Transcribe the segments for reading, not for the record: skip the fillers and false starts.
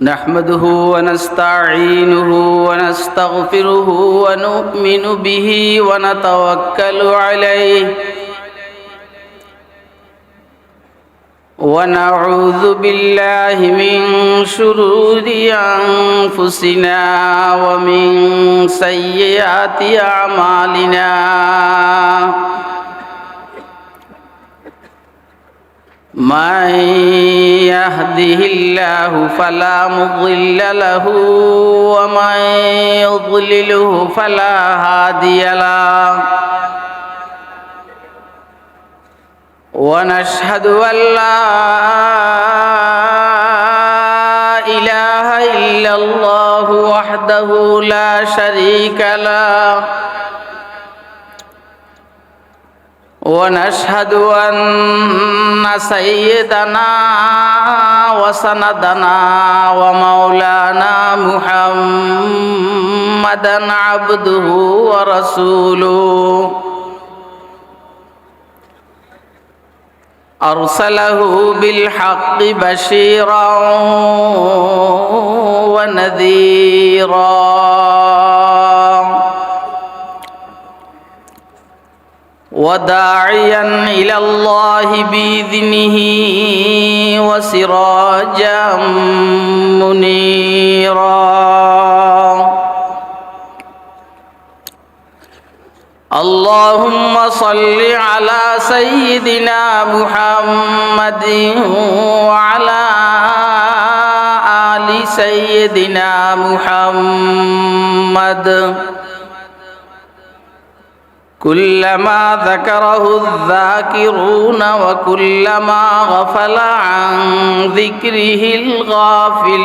نحمده ونستعينه ونستغفره ونؤمن به ونتوكل عليه ونعوذ بالله من شرور أنفسنا ومن سيئات أعمالنا من يهده الله فلا مضل له ومن يضلله فلا هادي له ونشهد أن لا إله إلا الله وحده لا شريك له ونشهد أن سيدنا وسندنا ومولانا محمدا عبده ورسوله أرسله بالحق بشيرا ونذيرا وداعيا إلى الله بإذنه وسراجا منيرا اللهم صل على سيدنا محمد وعلى آل سيدنا محمد كلما ذكره الذاكرون وكلما غفل عن ذكره الغافلون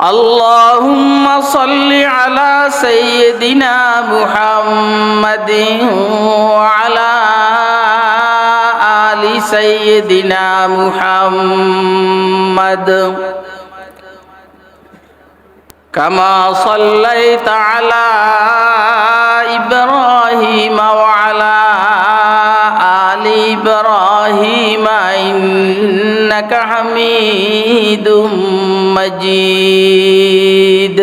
اللهم صل على سيدنا محمد وعلى آل سيدنا محمد كما صليت على إبراهيم وعلى آل إبراهيم إنك حميد مجيد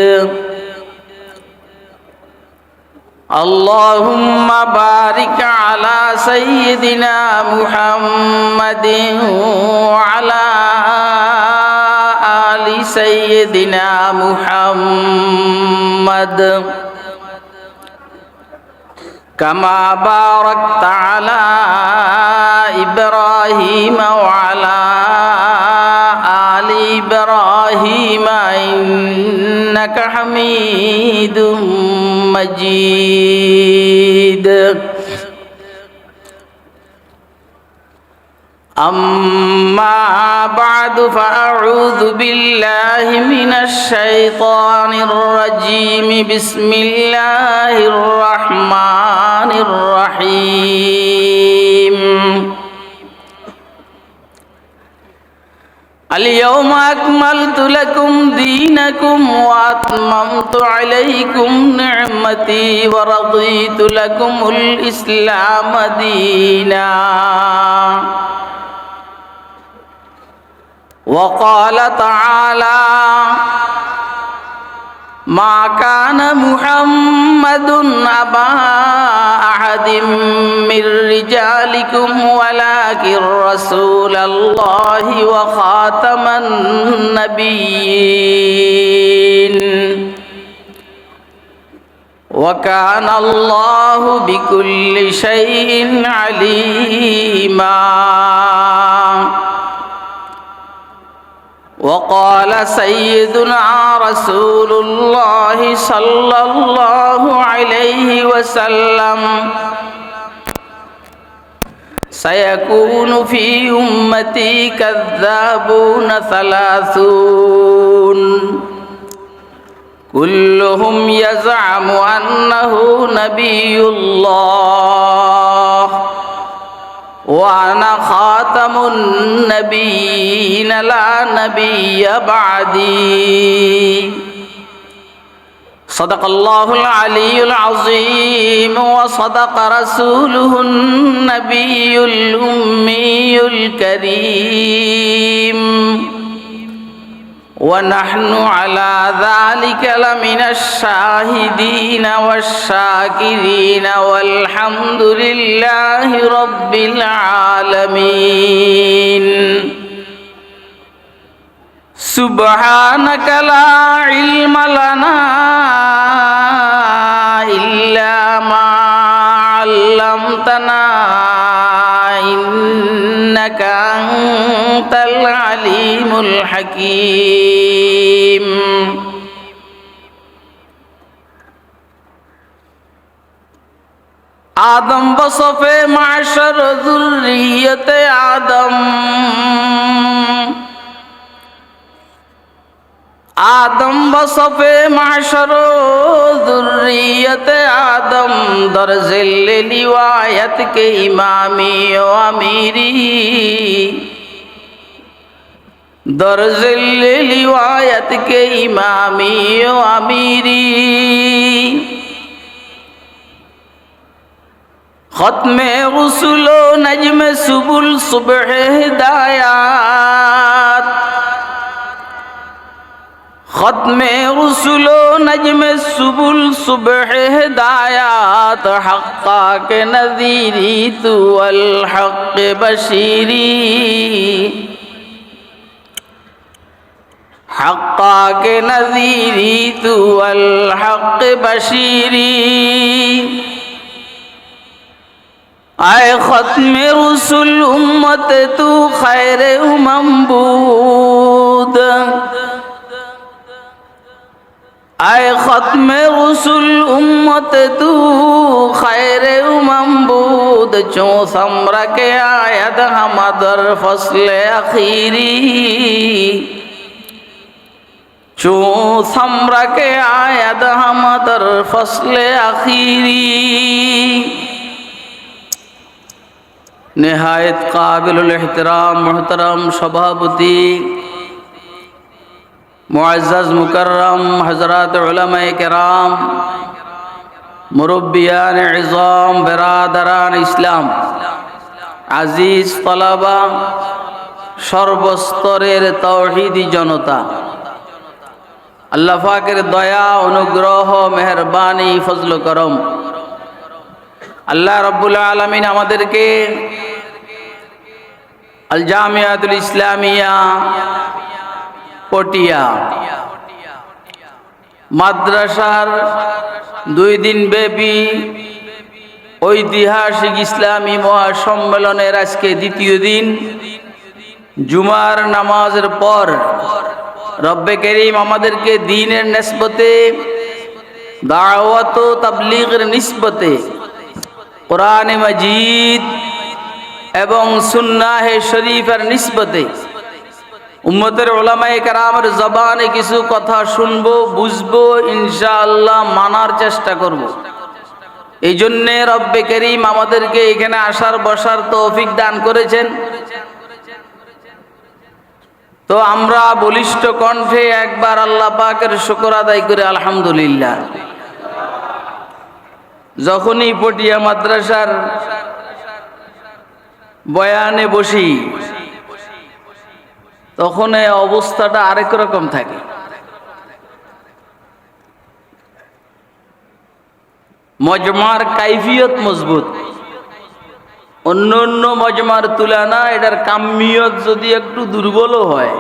اللهم بارك على سيدنا محمد وعلى آل سيدنا محمد كما باركت على إبراهيم وعلى آل إبراهيم إنك حميد مجيد أما بعد فأعوذ بالله من الشيطان الرجيم بسم الله الرحمن الرحيم اليوم أكملت لكم دينكم وأتممت عليكم نعمتي ورضيت لكم الإسلام دينا وقال تعالى ما كان محمد أبا أحد من رجالكم ولكن رسول الله وخاتم النبيين وكان الله بكل شيء عليما وقال سيدنا رسول الله صلى الله عليه وسلم سيكون في أمتي كذابون ثلاثون كلهم يزعم أنه نبي الله وأنا خاتم النبيين لا نبي بعدي صدق الله العلي العظيم وصدق رسوله النبي الأمي الكريم ونحن على ذلك لمن الشاهدين والشاكرين والحمد لله رب العالمين سبحانك لا علم لنا إلا ما علمتنا إنك أنت العليم الحكيم آدم بصفے معشر ذریت آدم آدم بصفے معشر ذریت آدم در ذل روایت کے امامی و امیری در ذل روایت کے امامی و امیری ختم رسول و نجم سبل صبح ہدایات ختم رسول و نجم سبل صبح ہدایات حقا کے نذیری تو الحق بشیری حقا کے نذیری تو الحق بشیری آئے ختم رسول امت تو خیر بود آئے ختم رسول امت تو خیر بود چون ثمر کے آید ہم در فصل اخیری چون ثمر کے آید ہم در فصل اخیری نہایت قابل الاحترام محترم সভাপতি মুআজ্জাজ মুকাররম হযরত উলামায়ে কেরাম মুরব্বিয়ান ইযাম বিরাদারান ইসলাম আজিজ তলাবা সর্বস্তরের তাওহীদি জনতা আল্লাহ পাকের দয়া অনুগ্রহ মেহেরবানি ফজল করম আল্লাহ রাব্বুল আলামিন আমাদেরকে আল জামিয়াতুল ইসলামিয়া পটিয়া মাদ্রাসার 2 দিন ব্যাপী ঐতিহাসিক ইসলামী মহাসম্মেলনের আজকে দ্বিতীয় দিন জুমার নামাজের পর রব্বে করিম আমাদেরকে দ্বীনের নিসবতে দাওয়াত ও তাবলীগের নিসবতে কোরআন মাজিদ এবং সুন্নাহ শরীফের নিসবতে উম্মতের উলামায়ে কেরামের জবানে কিছু কথা শুনবো বুঝবো ইনশাআল্লাহ মানার চেষ্টা করব। এই জন্য রব্বে করিম আমাদেরকে এখানে আসার বসার তৌফিক দান করেছেন। তো আমরা বলিষ্ঠ কণ্ঠে একবার আল্লাহ পাকের শুকর আদায় করে আলহামদুলিল্লাহ। যখনই পটিয়া মাদ্রাসার বয়ানে বসি তখন এই অবস্থাটা আরেক রকম থাকে। মজমার কাইফিয়ত মজবুত, অন্য অন্য মজমার তুলনা এটার কাম্মিয়ত যদি একটু দুর্বলও হয়,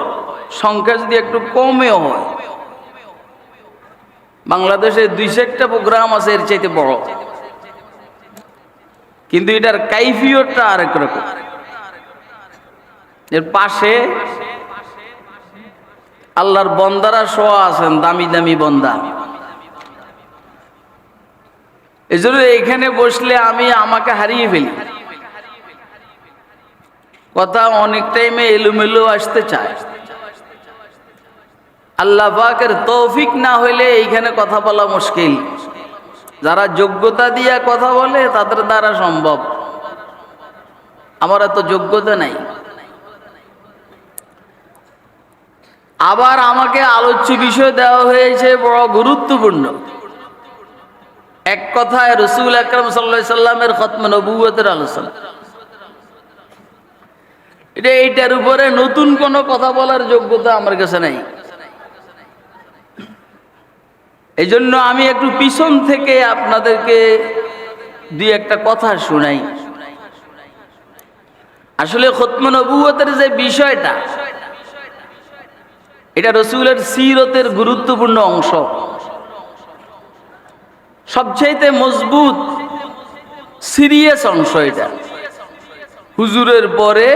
সংখ্যা যদি একটু কমেও হয়, বাংলাদেশে 200টা প্রোগ্রাম আছে এর চাইতে বড়, কিন্তু এটার কাইফিয়তটা আরেক রকম। এর পাশে আল্লাহর বন্দারা শোয়া আছেন, দামি দামি বন্দা। এজন্য এখানে বসলে আমি আমাকে হারিয়ে ফেলি, কথা অনেক টাইমে এলোমেলো আসতে চায়। আল্লাহ পাকের তৌফিক না হইলে এইখানে কথা বলা মুশকিল। যারা যোগ্যতা দিয়া কথা বলে তাদের দ্বারা সম্ভব, আমার এত যোগ্যতা নাই। আবার আমাকে আলোচ্য বিষয় দেওয়া হয়েছে বড় গুরুত্বপূর্ণ, এক কথায় রাসূল আকরাম সাল্লাল্লাহু আলাইহি সাল্লামের খতমে নবুয়তের আলোচনা। এইটার উপরে নতুন কোনো কথা বলার যোগ্যতা আমার কাছে নাই। এই জন্য আমি একটু পিছন থেকে আপনাদেরকে দুই একটা কথা শুনাই। আসলে খতমে নবুয়তের যে বিষয়টা, এটা রাসূলের সিরতের গুরুত্বপূর্ণ অংশ, সবচেয়ে মজবুত সিরিয়াস অংশ। এটা হুজুরের পরে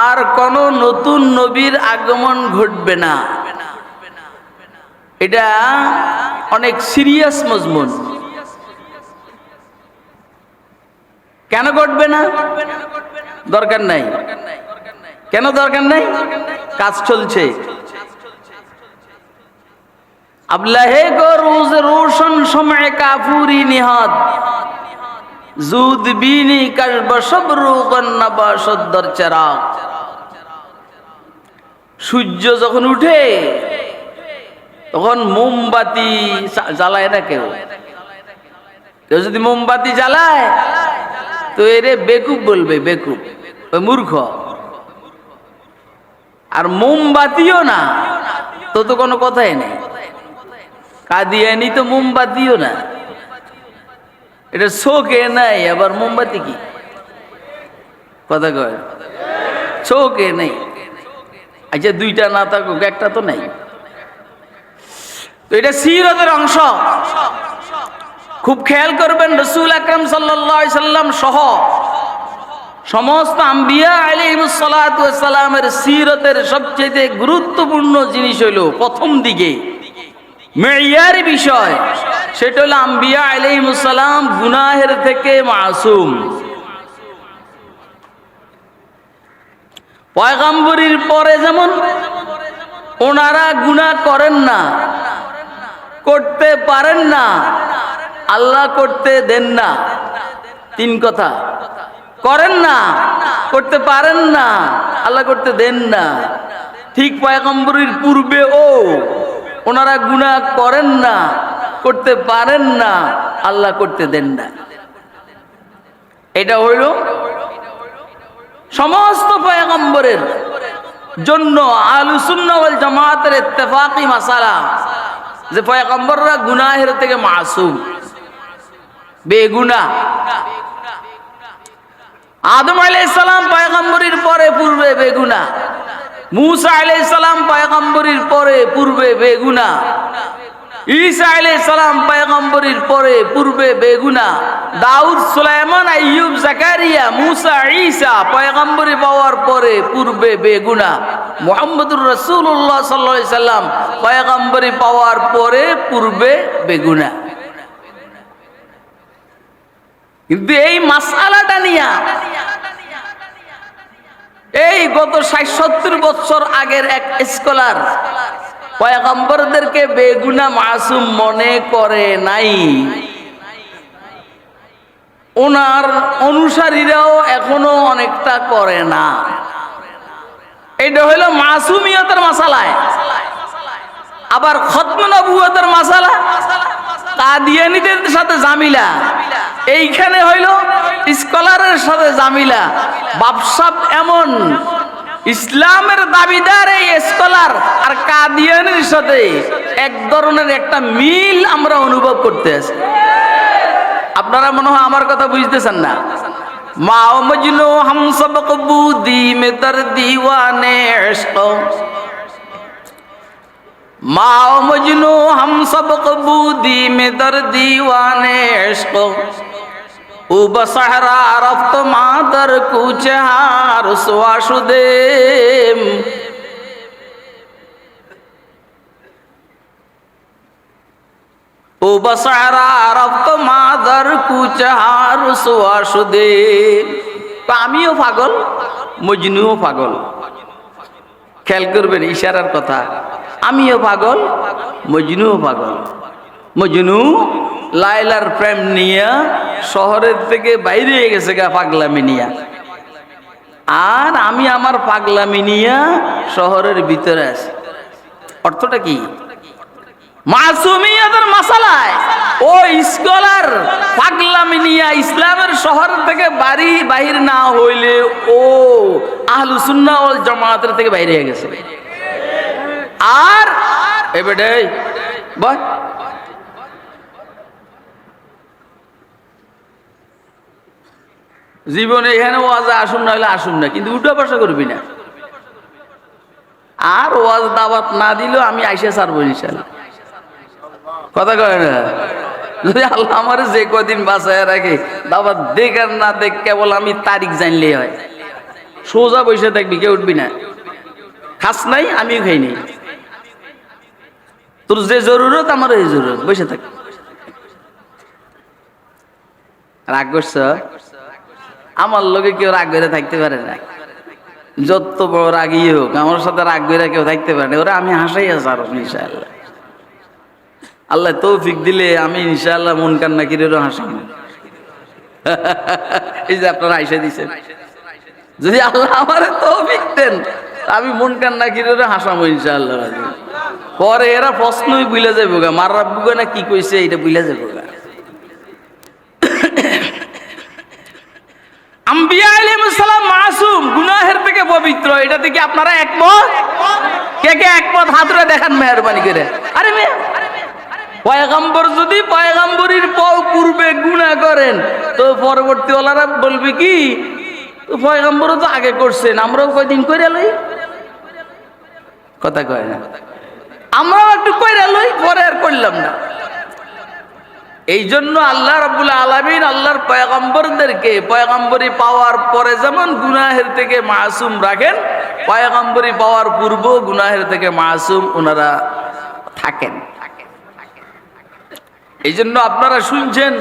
আর কোন নতুন নবীর আগমন ঘটবে না। এটা অনেক সিরিয়াস মজমুন। কেন ঘটবে না? দরকার নাই। কেন দরকার নাই? কাজ চলছে। আবলাহে গো রোজ রোশন সময় কাফুরি নিহাদ জুদ বিনি কাশব সবরু গন্নাবা সদ্দর চেরাগ। সূর্য যখন উঠে তখন মোমবাতি জ্বালায় না কেউ। কেউ যদি মোমবাতি জ্বালায় তো এরে বেকুব বলবে, বেকুব, মূর্খ। আর মোমবাতিও না তো তো কোনো কথাই নেই। কাদিয়ানি তো মোমবাতিও না, এটা চোখে নাই, আবার মোমবাতি কি কথা কয়? চোখে নেই। আচ্ছা দুইটা না থাকুক, একটা তো নাই। তো এটা সিরতের অংশ। খুব খেয়াল করবেন, রাসূল আকরাম সাল্লাল্লাহু আলাইহি সাল্লাম সহ সমস্ত আম্বিয়া আলাইহিস সালাতু ওয়াস সালামের সিরতের সবচেয়ে গুরুত্বপূর্ণ জিনিস হলো প্রথম দিকে মেয়ারি বিষয়, সেটা হলো আম্বিয়া আলাইহিস সালাম গুনাহের থেকে মাসুম। পয়গম্বরীর পরে যেমন ওনারা গুনাহ করেন না, করতে পারেন না, আল্লাহ করতে দেন না। তিন কথা, করেন না, করতে পারেন না, আল্লাহ করতে দেন না। ঠিক পয়গম্বরীর পূর্বে ওনারা গুনাহ করেন না, করতে পারেন না, আল্লাহ করতে দেন না। এটা হইল সমস্ত পয়গম্বরের জন্য আহলুস সুন্নাহ ওয়াল জামাতের ইত্তেফাকি মাসালা যে পয়গম্বররা গুনাহের থেকে মাসুম, বেগুনাহ। আদম আলাইহিস সালাম পয়গম্বরীর পরে পূর্বে বেগুনাহ, মূসা আলাইহিস সালাম পয়গম্বরীর পরে পূর্বে বেগুনাহ, ঈসা আলাইহিস সালাম পয়গম্বরীর পরে পূর্বে বেগুনাহ, দাউদ, সুলাইমান, আইয়ুব, জাকারিয়া, মূসা, ঈসা পয়গম্বরী পাওয়ার পরে পূর্বে বেগুনাহ, মুহাম্মদুর রাসূলুল্লাহ সাল্লাল্লাহু আলাইহি সাল্লাম পয়গম্বরী পাওয়ার পরে পূর্বে বেগুনাহ। কিন্তু এই মাসআলাটা নিয়ে এই গত ৬০-৭০ বছর আগের এক স্কলার পয়গম্বরদেরকে বেগুনাহ মাসুম মনে করে নাই। ওনার অনুসারীরাও এখনো অনেকটা করে না। এটা হলো মাসুমিয়তের মাসালায়। আবার খতমে নবুয়তের মাসালা কাদিয়ানীদের সাথে জামিলা, এইখানে হইল স্কলারের সাথে জামিলা। বাপসাব এমন ইসলামের দাবিদার এই স্কলার আর কাদিয়ানীর সাথে এক ধরনের একটা মিল আমরা অনুভব করতে আছি। আপনারা মনে হয় আমার কথা বুঝতেছেন না। মা ও মজনু হাম সবক বুদি মে দর দিওয়ানে ইশক, মা ও মজনু হাম সবক বুদি মে দর দিওয়ানে ইশক, ও বসহরা রফত মাদর কুচহার সুয়াশুদেম। ও বসহরা রফত মাদর কুচহার সুয়াশুদেম। আমিও পাগল, মজনুও পাগল। খেয়াল করবেন ইশারার কথা। আমিও পাগল, মজনুও পাগল। মজনু লায়লার প্রেম নিয়া শহরের থেকে বাইরে হয়ে গেছে গা পাগলামি নিয়া, আর আমি আমার পাগলামি নিয়া শহরের ভিতরে আছি। অর্থটা কি? মাসুমিয়াতের মাসালায় ও স্কলার পাগলামি নিয়া ইসলামের শহর থেকে বাহির না হইলে ও আহলুস সুন্নাহ ওয়াল জামাতের থেকে বাইরে হয়ে গেছে। আর এবারে বল জীবনে এখানে ওয়াজ আসুন না হলে আসুন না, কিন্তু উল্টা পাশা করবি না। আর ওয়াজ দাওয়াত না দিলেও আমি আইসা ছাড়বো ইনশাআল্লাহ। কথা কয় না? যদি আল্লাহ আমার যে কদিন বাঁচায় রাখে, দাওয়াত দেখ আর না দেখ, কেবল আমি তারিখ জানলেই হয়। সোজা বসে থাকবি, কেউ উঠবি না। খাস নাই, আমিও খাই নাই। তোর যে জরুরত আমার এই জরুরত, বসে থাক। রাগ করছ? আমার লোকে কেউ রাগ করে থাকতে পারে না। যত বড় রাগই হোক, আমার সাথে রাগ করে কেউ থাকতে পারে না। ওরা আমি হাসাইয়া ছাড়ব ইনশাআল্লাহ। আল্লাহ তৌফিক দিলে আমি ইনশাআল্লাহ মন কান্না কিরেরও হাসাম। এই যে আপনারা আইসা দিছেন, যদি আল্লাহ আমার তৌফিক দেন আমি মন কান্না কিরেরও হাসাম ইনশাআল্লাহ। পরে এরা প্রশ্নই বুঝলে যাবো গা, মার রাব্বুগা না কি কইছে এটা বুঝলে যাবো গা। আম্বিয়া আলাইহিস সালাম মাসুম, গুনাহের থেকে পবিত্র, এটা থেকে আপনারা একমত? কে কে একমত হাত তুলে দেখান মেহেরবানি করে। আরে পয়গম্বর যদি পয়গম্বরীর পূর্বে গুনাহ করেন তো পরবর্তী ওলারা বলবে কি, তো পয়গম্বরও তো আগে করছেন, আমরাও কয়দিন কইরা লই। কথা কয় না? আমরাও একটু কইরা লই, পরে আর করলাম না। এই জন্য আল্লাহ রাব্বুল আলামিন আল্লাহর পয়গম্বরদেরকে পয়গম্বরী পাওয়ার পরে যেমন গুনাহের থেকে মাসুম রাখেন, পয়গম্বরী পাওয়ার পূর্ব গুনাহের থেকে মাসুম ওনারা থাকেন। এই জন্য আপনারা শুনছেন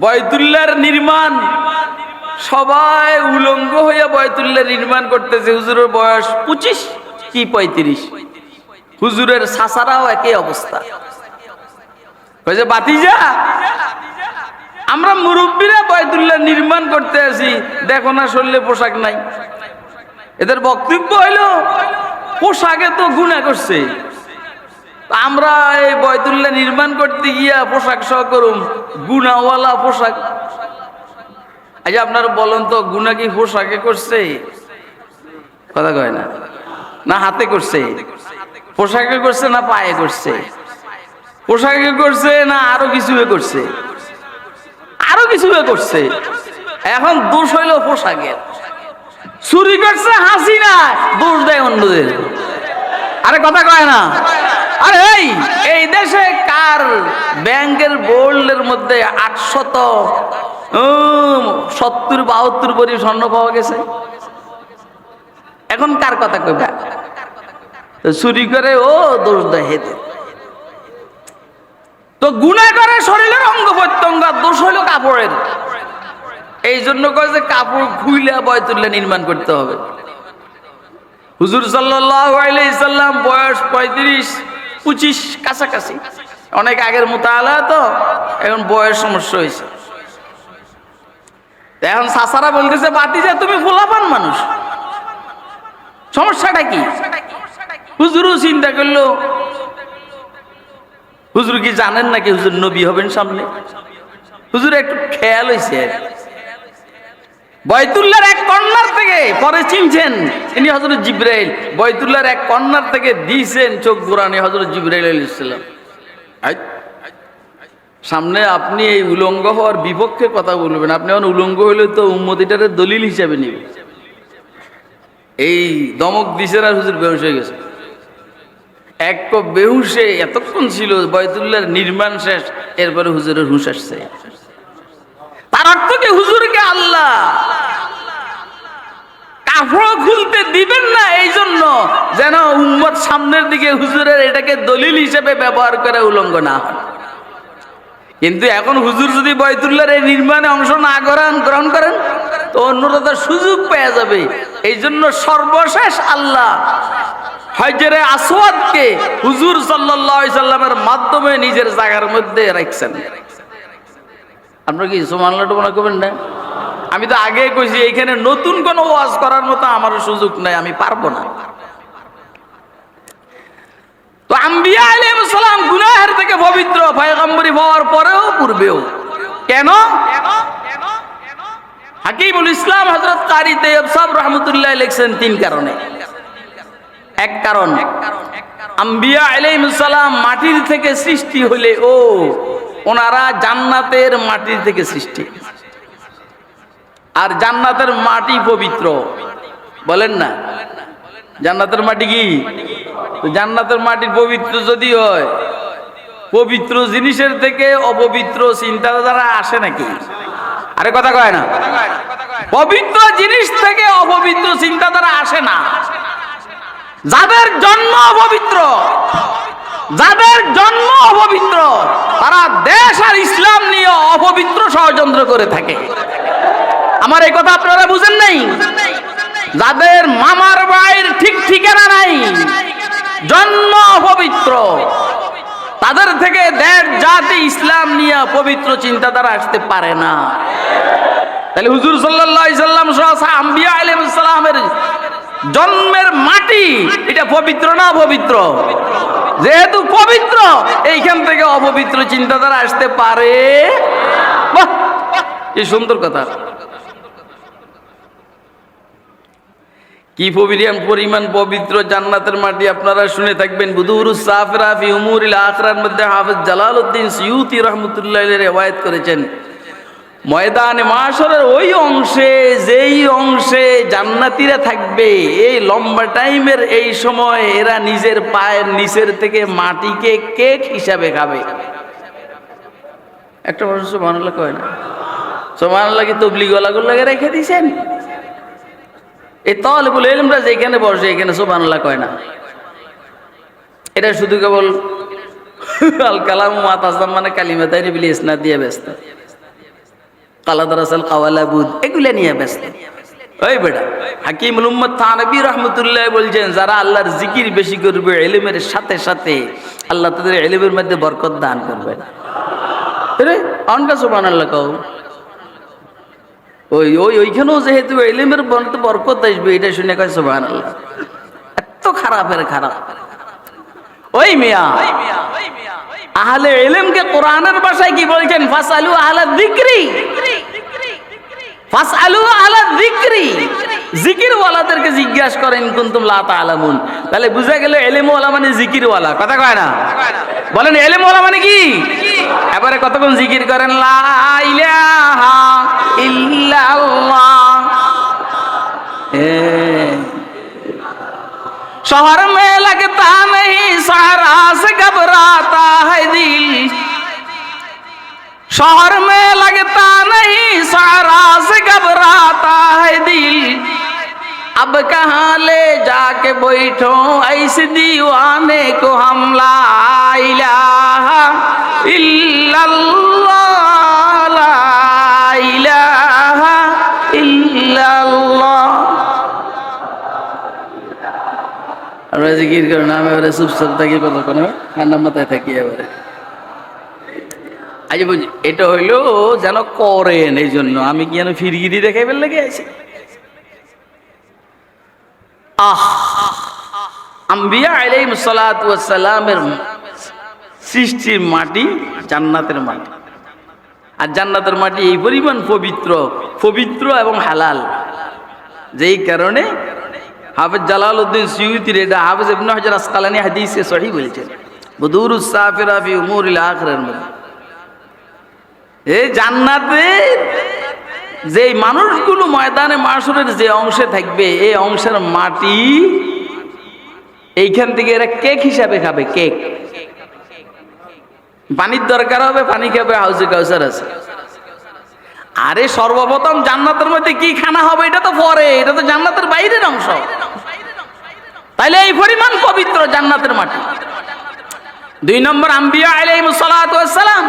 বয়তুল্লাহর নির্মাণ, সবাই উলঙ্গ হইয়া বয়তুল্লাহ নির্মাণ করতেছে। হুজুরের বয়স 25 কি 35, হুজুরের সাসারাও একই অবস্থা। কইছে বাতিজা, আমরা মুরব্বীরা বয়তুল্লাহ নির্মাণ করতে আসি, দেখো না শরীরে পোশাক নাই। এদের বক্তব্য হইল পোশাকে তো গুনাহ করছে, আমরা এই বয়তুল্লাহ নির্মাণ করতে গিয়া পোশাক সহ করুম, গুনাহওয়ালা পোশাক। আচ্ছা আপনারা বলেন তো, গুনাহ কি পোশাকে করছে? কথা কয় না? না হাতে করছে? পোশাকে করছে না পায়ে করছে? পোশাকে করছে না আরো কিছু করছে? আরো কিছু করছে। এখন দোষ হইল পোশাকের। চুরি করছে হাসিনা, দোষ দেয় অন্যদের। আরে কথা কয় না? আরে এই দেশে কার ব্যাংকের বোর্ডের মধ্যে 870-72 ভরি স্বর্ণ পাওয়া গেছে? এখন কার কথা কইবা? চুরি করে ও দোষ দেয় হেতে। তো গুনাহ করে শরীরের অঙ্গ প্রত্যঙ্গ, দোষ হইল কাপড়ের। এই জন্য কয় যে কাপড় খুইলা বয়তুল্লাহ নির্মাণ করতে হবে। হুজুর সাল্লাল্লাহু আলাইহি সাল্লাম বয়স 35-25 কাছাকাছি, অনেক আগের মুতাআলা তো, এখন বয়স সমস্যা হয়েছে। এখন সাসারা বলতেছে বাতিজা তুমি ফুলাপান মানুষ, সমস্যাটা কি? হুজুরও চিন্তা করলো, হুজুর কি জানেন নাকি হুজুর নবী হবেন সামনে? হুজুর একটু খেয়াল হয়েছে। বয়তুল্লাহর এক কর্নার থেকে পরে চিনছেন ইনি হযরত জিবরাইল। বয়তুল্লাহর এক কর্নার থেকে দিয়েছেন চোখ ঘোরানি হযরত জিবরাইল আলাইহিস সালাম। সামনে আপনি এই উলঙ্গ হওয়ার বিপক্ষে কথা বলবেন, আপনি এখন উলঙ্গ হইলে তো উম্মতিটারে দলিল হিসাবে নেবে। এই দমক দিছে আর হুজুর বেহুশ হয়ে গেছে। এক বেহুশে এতক্ষণ ছিল, বয়তুল্লাহর নির্মাণ শেষ, এরপরে হুজুরের হুঁশ আসছে। তার অর্থ কি হুজুরকে আল্লাহ কাপড় খুলতে দিবেন না, এই জন্য যেন উম্মত সামনের দিকে হুজুরের এটাকে দলিল হিসেবে ব্যবহার করে উলঙ্গ না হয়। কিন্তু এখন হুজুর যদি বয়তুল্লাহর এই নির্মাণে অংশ না গ্রহণ করেন তো অন্যরা তার সুযোগ পেয়ে যাবে। এই জন্য সর্বশেষ আল্লাহ হাজরে আসওয়াদকে হুজুর সাল্লাল্লাহু আলাইহি সাল্লামের মাধ্যমে নিজের জায়গার মধ্যে রাখছেন। আপনারা কি সুবহানাল্লাহ মনে করবেন না? আমি তো আগে কইছি এইখানে নতুন কোনো ওয়াজ করার মতো আমার সুযোগ নাই, আমি পারবো না। তো আম্বিয়া আলাইহিস সালাম গুনাহের থেকে পবিত্র, পয়গম্বরী হওয়ার পরেও পূর্বেও। কেন? হাকিমুল ইসলাম হযরত কারি তাইয়্যিব সাহেব রাহমাতুল্লাহ লিখছেন তিন কারণে। এক কারণ, আম্বিয়া আলাইহিস সালাম মাটির থেকে সৃষ্টি হলে ও ওনারা জান্নাতের মাটির থেকে সৃষ্টি, আর জান্নাতের মাটি পবিত্র। বলেন না, জান্নাতের মাটি কি? জান্নাতের মাটি পবিত্র যদি হয়, পবিত্র জিনিসের থেকে অপবিত্র চিন্তাধারা আসে নাকি? আরে কথা কয় না? পবিত্র জিনিস থেকে অপবিত্র চিন্তাধারা আসে না। যাদের জন্ম অপবিত্র, যাদের জন্ম অপবিত্র, তারা দেশ আর ইসলাম নিয়ে অপবিত্র ষড়যন্ত্র করে থাকে। আমার এই কথা আপনারা বুঝেন নাই? যাদের মামার ভাইয়ের ঠিক ঠিকানা নাই, জন্ম অপবিত্র, তাদের থেকে দেশ জাতি ইসলাম নিয়ে পবিত্র চিন্তাধারা আসতে পারে না। তাহলে হুজুর সাল্লাল্লাহু আলাইহি সাল্লাম সহ আম্বিয়া আলাইহিস সালামের জন্মের মাটি এটা পবিত্র না অপবিত্র? যেহেতু পবিত্র, এইখান থেকে অপবিত্র চিন্তাধারা আসতে পারে। বাহ, কি সুন্দর কথা! কি পরিমাণ পবিত্র জান্নাতের মাটি আপনারা শুনে থাকবেন। বুদুরুস সাফিরা ফি উমুরিল আখিরার মধ্যে হাফেজ জালালউদ্দিন সিয়ুতি রাহমাতুল্লাহ আলাইহি রিওয়ায়াত করেছেন, ময়দানে মাশরের ওই অংশে, যেই অংশে জান্নাতীরা থাকবে, এই লম্বা টাইমের এই সময় এরা নিজের পায়ের নিচের থেকে মাটিকে কেক হিসাবে খাবে। একটা মানুষ সুবহানাল্লাহ কয় না? সুবহানাল্লাহ কি তবলিগওয়ালাগুলো লাগে রেখে দিয়েছেন? এই তালিবুল ইলমরা যেখানে বসে এখানে সুবহানাল্লাহ কয় না। এটা শুধু কেবল আল কালাম মাতাজাম মানে কালিমা তাইরি বিল ইসনাদ দিয়ে ব্যস্ত, কালাদারাসাল কাওয়ালাবুদ এগুলা নিয়ে ব্যস্ত। ওই বেটা, হাকিমুল উম্মত থানবী রাহমাতুল্লাহ বলছেন, যারা আল্লাহর জিকির বেশি করবে ইলমের সাথে সাথে আল্লাহ তাদের ইলমের মধ্যে বরকত দান করবে। আরে অনকা সুবহানাল্লাহ কও। ওইখানেও যেহেতু ইলমের বরকত আসবে, এটা শুনে কয় সুবহানাল্লাহ। এত খারাপের খারাপ। ওই মিয়া, আহলে ইলমকে কোরআনের ভাষায় কি বলছেন? ফাসআলু আহলা যিকরি, ফাসআলু আহলা যিকরি। জিকির ওয়ালাদেরকে জিজ্ঞাসা করেন কুনতুম লা তাআলামুন। তাহলে বুঝা গেল ইলম ওয়ালা মানে জিকির ওয়ালা। কথা কয় না? বলেন ইলম ওয়ালা মানে কি? এবারে কতক্ষণ জিকির করেন লা ইলাহা ইল্লাল্লাহ। शहर में लगता नहीं सारा से घबराता है दिल, शहर में लगता नहीं सारा से घबराता है दिल, अब कहाँ ले जाके बैठो ऐसे दीवाने को हम ला इलाहा इल्लल्लाह, ला इलाहा इल्लल्लाह। আমরা জিকির করি না, আমি এবারে চুপচাপ থাকি, কথা কোনো ঠান্ডা মাথায় থাকি। এবারে আজ বুঝি এটা হইলো যেন করেন, এই জন্য আমি কি যেন ফিরগিরি দেখাই ফেললে গেছি। আম্বিয়া আলাইহিস সালাতু ওয়াস সালামের সৃষ্টির মাটি জান্নাতের মাটি, আর জান্নাতের মাটি এই পরিমাণ পবিত্র, পবিত্র এবং হালাল, যেই কারণে হাফেজ জালালউদ্দিন সিয়ুতির এটা হাফেজ ইবনে হাজার আসকালানী হাদিসে সহিহ বলেছেন, বুদুরুস সাফিরা ফি উমুরিল আখিরার মধ্যে, এই জান্নাতে যেই মানুষগুলো ময়দানে মাশরের যে অংশে থাকবে, এই অংশের মাটি এইখান থেকে এরা কেক হিসাবে খাবে। কেক, পানির দরকার হবে, পানি খাবে, হাউজে কাউসার আছে। আরে সর্বপ্রথম জান্নাতের মধ্যে কি খানা হবে এটা তো পরে, এটা তো জান্নাতের বাইরের অংশ। তাইলে এই পরিমাণ পবিত্র জান্নাতের মাটি। দুই নম্বর, আম্বিয়া আলাইহিস সালাতু ওয়াস সালাম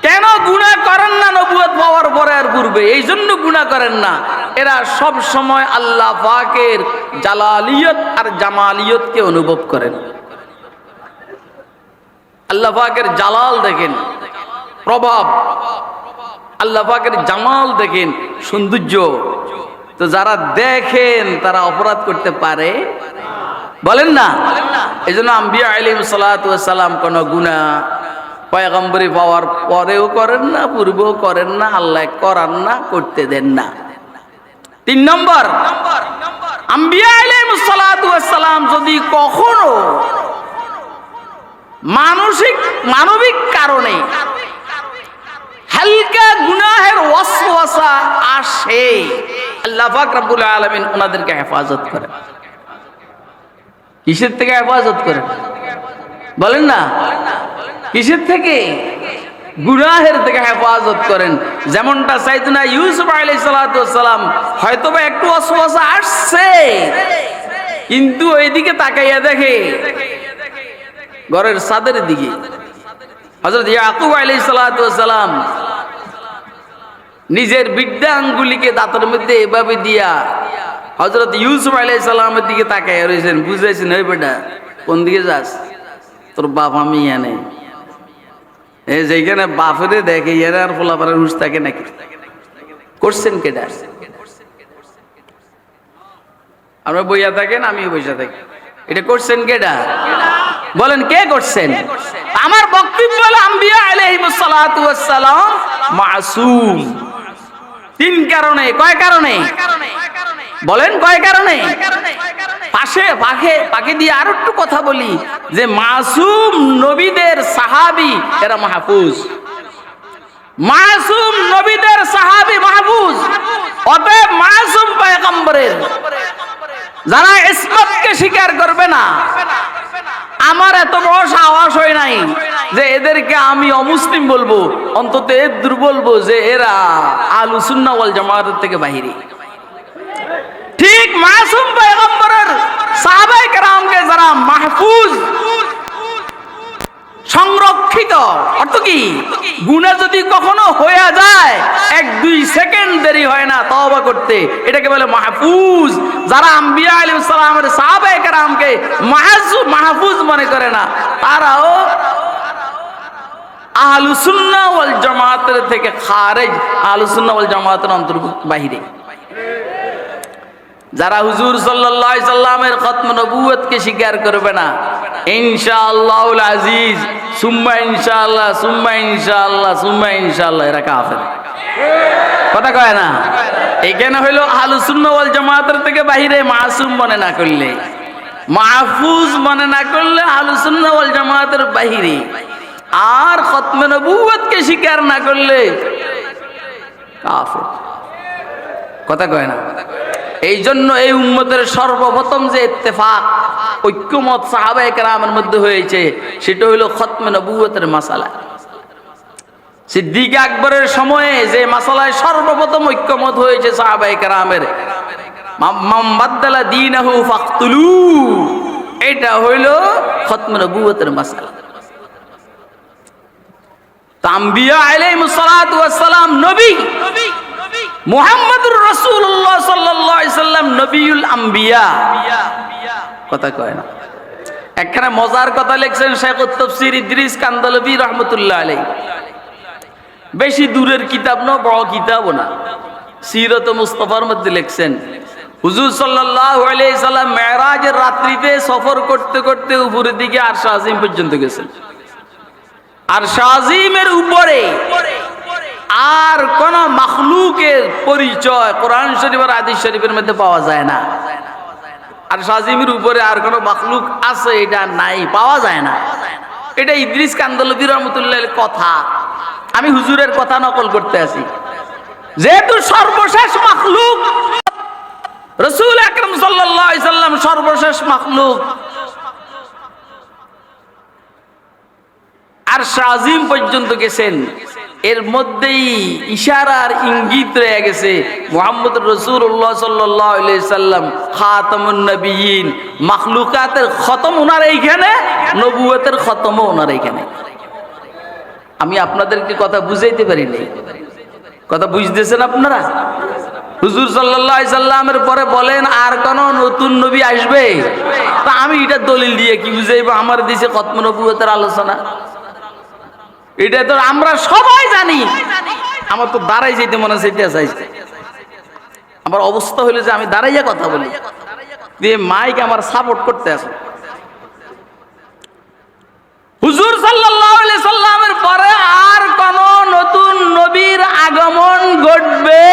কেন গুনাহ করেন না নবুয়ত পাওয়ার পরে আর পূর্বে? এই জন্য গুনাহ করেন না, এরা সব সময় আল্লাহ পাকের জালালিয়ত আর জামালিয়তকে অনুভব করেন। আল্লাহ পাকের জালাল দেখেন, প্রভাব, আল্লাহ পাকের জামাল দেখেন, সৌন্দর্য। তো যারা দেখেন তারা অপরাধ করতে পারে? বলেন না। এই জন্য আম্বিয়া আলাইহিস সালাতু ওয়াস সালাম কোনো গুনাহ পয়গম্বরি পাওয়ার পরেও করেন না, পূর্বেও করেন না, আল্লাহ করান না, করতে দেন না। 3 নম্বর, আম্বিয়া আলাইহিস সালাতু ওয়াস সালাম যদি কখনো মানবিক কারণে হালকা গুনাহের ওয়াসওয়াসা আসে, আল্লাহ পাক রব্বুল আলামিন ওনাদেরকে হেফাজত করেন। কিসের থেকে হেফাজত করেন বলেন না? কিসের থেকে? গুনাহের থেকে হেফাজত করেন। যেমনটা সাইয়েদনা ইউসুফ আলাইহিস সালাতু ওয়াস সালাম হয়তোবা একটু ওয়াসওয়াসা আসছে, কিন্তু ওইদিকে তাকাইয়া দেখে ঘরের ছাদের দিকে হযরত ইয়াকুব আলাইহিস সালাতু ওয়াস সালাম নিজের বিদ্যা আঙ্গুলিকে দাঁতের মধ্যে এভাবে দিয়া হযরত ইউসুফ আলাইহিস সালামের দিকে তাকাইয়া রইছেন, বুঝাইছেন, ওই বেটা কোন দিকে যাস, তোর বাপ আমি এনে। এই যেখানে বাপরে দেখে এরা আর ফোলাপাড়ার হুঁশ থাকে নাকি? করছেন কেডা? আমরা বইয়া থাকেন, আমিও বইয়া থাকি, এটা করছেন কেডা? বলেন কে করছেন? আমার বক্তব্য হলো আম্বিয়া আলাইহিস সালাতু ওয়াস সালাম মাসুম। 3 কারণে। কয় কারণে বলেন? কয় কারণে? পাকে দিয়ে আরো একটু কথা বলি যে মাসুম নবীদের সাহাবী এরা মাহফুজ। মাসুম নবীদের সাহাবী মাহফুজ। অতএব মাসুম পয়গম্বরের যারা ইসমাতকে স্বীকার করবে না, আমার এত বড় সাহস হয় নাই যে এদেরকে আমি অমুসলিম বলবো, অন্তত এদের বলবো যে এরা আহলুস সুন্নাহ ওয়াল জামাতের থেকে বাহিরে। ঠিক মাসুম পয়গম্বরের সাহাবায়ে কেরামকে যারা মাহফুজ, সংরক্ষিত, অর্থ কি? গুনাহ যদি কখনো হয়ে যায় 1-2 সেকেন্ড দেরি হয় না তওবা করতে, এটাকে বলে মাহফুজ। যারা আম্বিয়া আলাইহিস সালামের সাহাবায়ে কেরামকে মাহফুজ মনে করে না, তারাও আহলুস সুন্নাহ ওয়াল জামাতের থেকে খারিজ, আহলুস সুন্নাহ ওয়াল জামাতের অন্তর্ভুক্ত, বাহিরে। যারা হুজুর সাল্লাল্লাহু আলাইহি সাল্লামের খতম নবুয়তকে স্বীকার করবে না, ইনশাআল্লাহুল আজিজ, সুম্মা ইনশাআল্লাহ, সুম্মা ইনশাআল্লাহ, সুম্মা ইনশাআল্লাহ, এরা কাফের। কথা কয় না? এখানে হইলো আহলুস সুন্নাহ ওয়াল জামাতের থেকে বাহিরে মাসুম মনে না করলে, মাহফুজ মনে না করলে আহলুস সুন্নাহ ওয়াল জামাতের বাহিরে, আর খতম নবুয়তকে স্বীকার না করলে কাফের। কথা কয় না? এই জন্য এই উম্মতের সর্বপ্রথম যে ইত্তেফাক, ঐক্যমত সাহাবায়ে কেরামের মধ্যে হয়েছে, সেটা হলো খতমে নবুয়তের মাসালা। সিদ্দিক আকবরের সময়ে যে মাসালায় সর্বপ্রথম ঐক্যমত হয়েছে সাহাবায়ে কেরামের, মান বাদ্দালা দীনাহু ফাকতুলু, এটা হইল খতমে নবুয়তের মাসালা। আম্বিয়া আলাইহিস সালাতু ওয়াস সালাম নবী, মুহাম্মদুর রাসূলুল্লাহ সাল্লাল্লাহু আলাইহি সাল্লাম নবিউল আম্বিয়া। কথা কয় না? একখানা মজার কথা লিখছেন শাইখুত তাফসীর ইদ্রিস কান্দালবী রাহমাতুল্লাহ আলাইহি। বেশি দূরের কিতাব না, বড় কিতাবও না, সিরাত মুস্তাফার মধ্যে লিখছেন হুজুর সাল্লাল্লাহু আলাইহি সাল্লাম মেরাজের রাত্রিতে সফর করতে করতে উপরের দিকে আরশ আজিম পর্যন্ত গেছেন। আরশ আজিমের উপরে আর কোন মাখলুকের পরিচয় কোরআন শরীফ আর হাদিস শরীফের মধ্যে পাওয়া যায় না। আরশ আজিমের উপরে আর কোন মাখলুক আছে এটা নাই, পাওয়া যায় না। এটা ইদ্রিস কান্দালবী রাহমাতুল্লাহর কথা, আমি হুজুরের কথা নকল করতে আছি। যেহেতু সর্বশেষ মাখলুক রাসূল আকরাম সাল্লাল্লাহু আলাইহি সাল্লাম, সর্বশেষ মাখলুক, আরশ আজিম পর্যন্ত গেছেন। এর মধ্যেই ইশারার ইঙ্গিত রয়ে গেছে মুহাম্মদুর রাসূলুল্লাহ সাল্লাল্লাহু আলাইহি সাল্লাম খাতামুন নবিয়্যিন, মাখলুকাতের খতম ওনার এইখানে, নবুয়তের খতমও ওনার এইখানে। আমি আপনাদেরকে কথা বুঝাইতে পারিনি, কথা বুঝতেছেন আপনারা? হুজুর সাল্লাল্লাহু আলাইহি সাল্লামের পরে বলেন আর কোন নতুন নবী আসবে? তা আমি এটা দলিল দিয়ে কি বুঝাইবো? আমার দিছে খতম নবুয়তের আলোচনা, এটা তো আমরা সবাই জানি। আমার তো দাঁড়াই যেতে মনে চাইছে, আমার অবস্থা হইলো যে আমি দাঁড়াইয়া কথা বলি, দিয়ে মাইক আমার সাপোর্ট করতে আছে। হুজুর সাল্লাল্লাহু আলাইহি সাল্লামের পরে আর কোন নতুন নবীর আগমন ঘটবে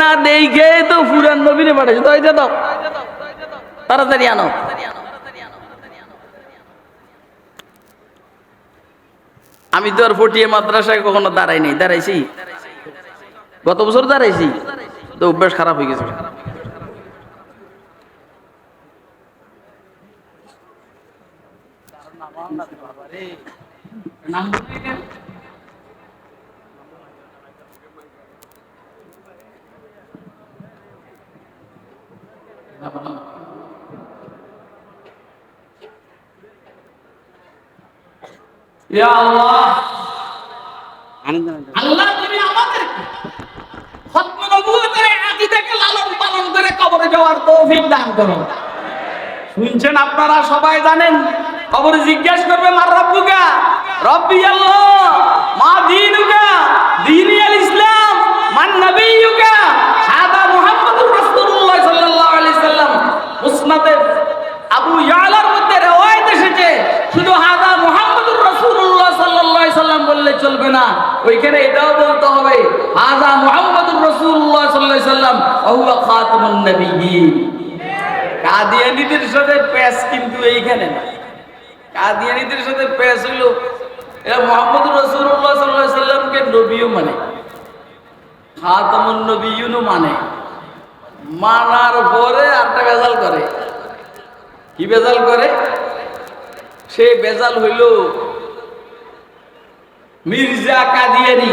না দেখে তো পুরান নবীরে পাঠাইছে। তো এই যে দাও তাড়াতাড়ি আনো। আমি তো আর ফটিয়ে মাদ্রাসায় কখনো দাঁড়াইনি, দাঁড়াইছি গত বছর দাঁড়াইছি, তো অভ্যাস খারাপ হয়ে গেছে। ইয়া আল্লাহ, আল্লাহ তুমি আমাদেরকে খতমে নবুয়তের আকীদাকে লালন পালন করে কবরে যাওয়ার তৌফিক দান করো। শুনছেন আপনারা সবাই জানেন, কবরে জিজ্ঞেস করবে মার রব্বুকা, রব্বি আল্লাহ, মা দীনুকা, দীনি আল ইসলাম, মান নবিয়ুকা, হাদা মুহাম্মাদুর রাসূলুল্লাহ সাল্লাল্লাহু আলাইহি সাল্লাম। মুসনাদে আবু ইয়ালার মধ্যে রওয়ায়াত এসেছে, শুধু হাদা মুহাম্মাদুর রাসূলুল্লাহ সাল্লাল্লাহু আলাইহি সাল্লাম বললে চলবে না, ওইখানে এটাও বলতে হবে হাদা মুহাম্মাদুর রাসূলুল্লাহ সাল্লাল্লাহু আলাইহি সাল্লাম ওয়া হুয়া খাতামুন নবিয়্যিন। কাদিয়ানীদের সাথে পেশ কিন্তু এইখানে না। কাদিয়ানীদের সাথে পেশ হইলো এরা মুহাম্মদুর রাসূলুল্লাহ সাল্লাল্লাহু আলাইহি সাল্লামকে নবীও মানে, খাতামুন নবিয়্যিনও মানে, মানার পরে আটটা বেজাল করে। কি বেজাল করে? সেই বেজাল হইল মির্জা কাদিয়ানী।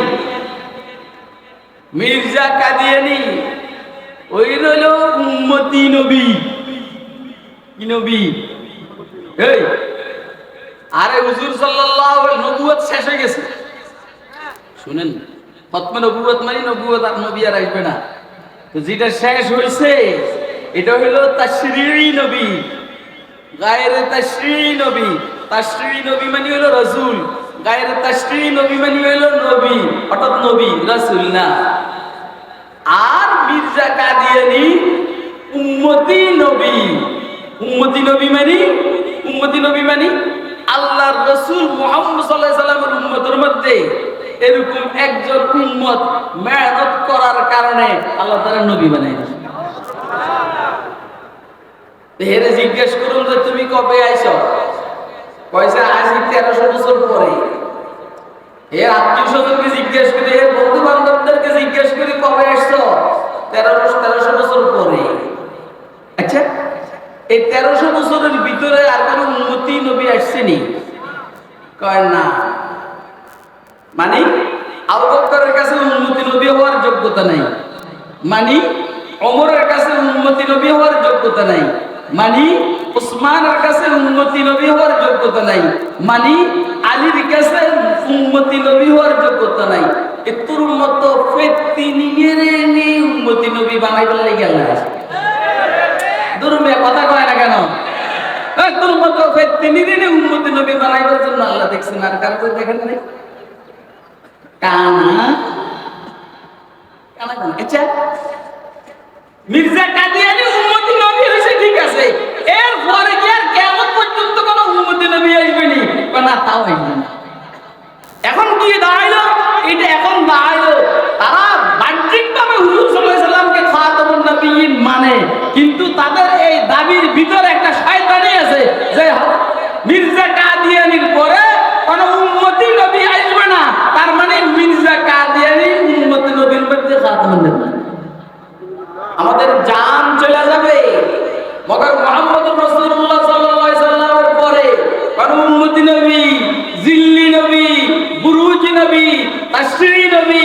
মির্জা কাদিয়ানী ওই রইল উম্মতি নবী। কি নবী? এই আরে হুজুর সাল্লাল্লাহু আলাইহি নবুয়ত শেষ হয়ে গেছে। শুনেন, খতমে নবুয়ত মানে নবুয়ত আর নবী আর আসবে না। তো যেটা শেষ হয়েছে এটা হলো তাশরিঈ নবী, গায়রে তাশরিঈ নবী। তাশরিঈ নবী মানে হলো রাসূল, গায়রে তাশরিঈ নবী মানে হলো নবী, অর্থাৎ নবী রাসূল না। আর মির্জা কাদিয়ানী উম্মতি নবী। উম্মতি নবী মানে আল্লাহর রাসূল মুহাম্মদ সাল্লাল্লাহু আলাইহি সাল্লামের উম্মতের মধ্যে এরকম একজন উম্মত মেহনত করার কারণে আল্লাহ তাআলা নবী বানাইলেন। এর জিজ্ঞেস করুন যে তুমি কবে আইছো? কইছে আজ 1300 বছর পরে। এর আত্মীয় স্বজনকে জিজ্ঞেস করি, এর বন্ধু বান্ধবদেরকে জিজ্ঞেস করি কবে আসছো? 1300 বছর পরে। আচ্ছা, এই 1300 বছরের ভিতরে আর কোন উম্মতি নবী আসছেনি? কয় না। মানে আবু বকরের কাছে উম্মতি নবী হওয়ার যোগ্যতা নাই, মানে ওমরের কাছে উম্মতি নবী হওয়ার যোগ্যতা নাই, মানে উসমানের কাছে উম্মতি নবী হওয়ার যোগ্যতা নাই, মানে আলীর কাছে উম্মতি নবী হওয়ার যোগ্যতা নাই। এতর মতো ফেত্তি নিগেরে নি উম্মতি নবী বানাইবার লাগি আল্লাহ দুরমে কথা কয় না কেন? তোর মতো ফেত্তি নিগেরে উম্মতি নবী বানাইবার জন্য আল্লাহ দেখছেন, আর কারো দেখেন নাই। কানা কানা কানা। আচ্ছা, মির্জা কাদিয়ানী উম্মতি নবী হইছে ঠিক আছে, এরপরে কি আর কিয়ামত পর্যন্ত কোন উম্মতি নবী আসবে নি? না, তাও আসবে না। এখন কি দাঁড়াইলো? এটা এখন দাঁড়াইলো তারা বাহ্যিকভাবে হুজুর সাল্লাল্লাহু আলাইহি সাল্লামকে খাতামুন নবিয়্যিন মানে, কিন্তু তাদের এই দাবির ভিতরে একটা শয়তানি আছে যে মির্জা কাদিয়ানীর পরে কোন উম্মতি নবী আসবে না, তার মানে মির্জা কাদিয়ানী উম্মতি নবীর মধ্যে খাতামুন নবিয়্যিন। আমাদের জান চলে যাবে, মগর মুহাম্মদুর রাসূলুল্লাহ সাল্লাল্লাহু আলাইহি সাল্লামের পরে কোন উম্মতি নবী, জিল্লি নবী, বুরুজি নবী, তাশরিঈ নবী,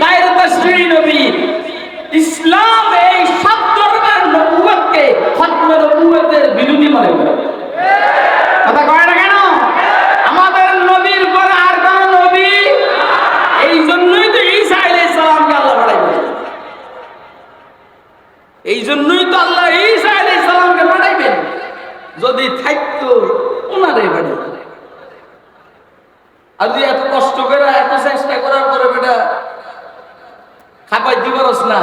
গায়রে তাশরিঈ নবী, ইসলাম এই সব ধরনের নবুয়তকে খতমে নবুয়তের বিরোধী মনে করে। কথা কয় না কেন? আমাদের নবীর পরে আর কোন নবী, এই জন্যই তো ঈসা আলাইহিস সালামকে আল্লাহ পাঠাইবেন। এই জন্যই তো আল্লাহ ঈসা আলাইহিস সালামকে পাঠাইবেন। যদি থাকতো ওনারে পাঠাইতেন। আর তুই এত কষ্ট করে এত চেষ্টা করার পরে বেটা খাপাই দিবরস না,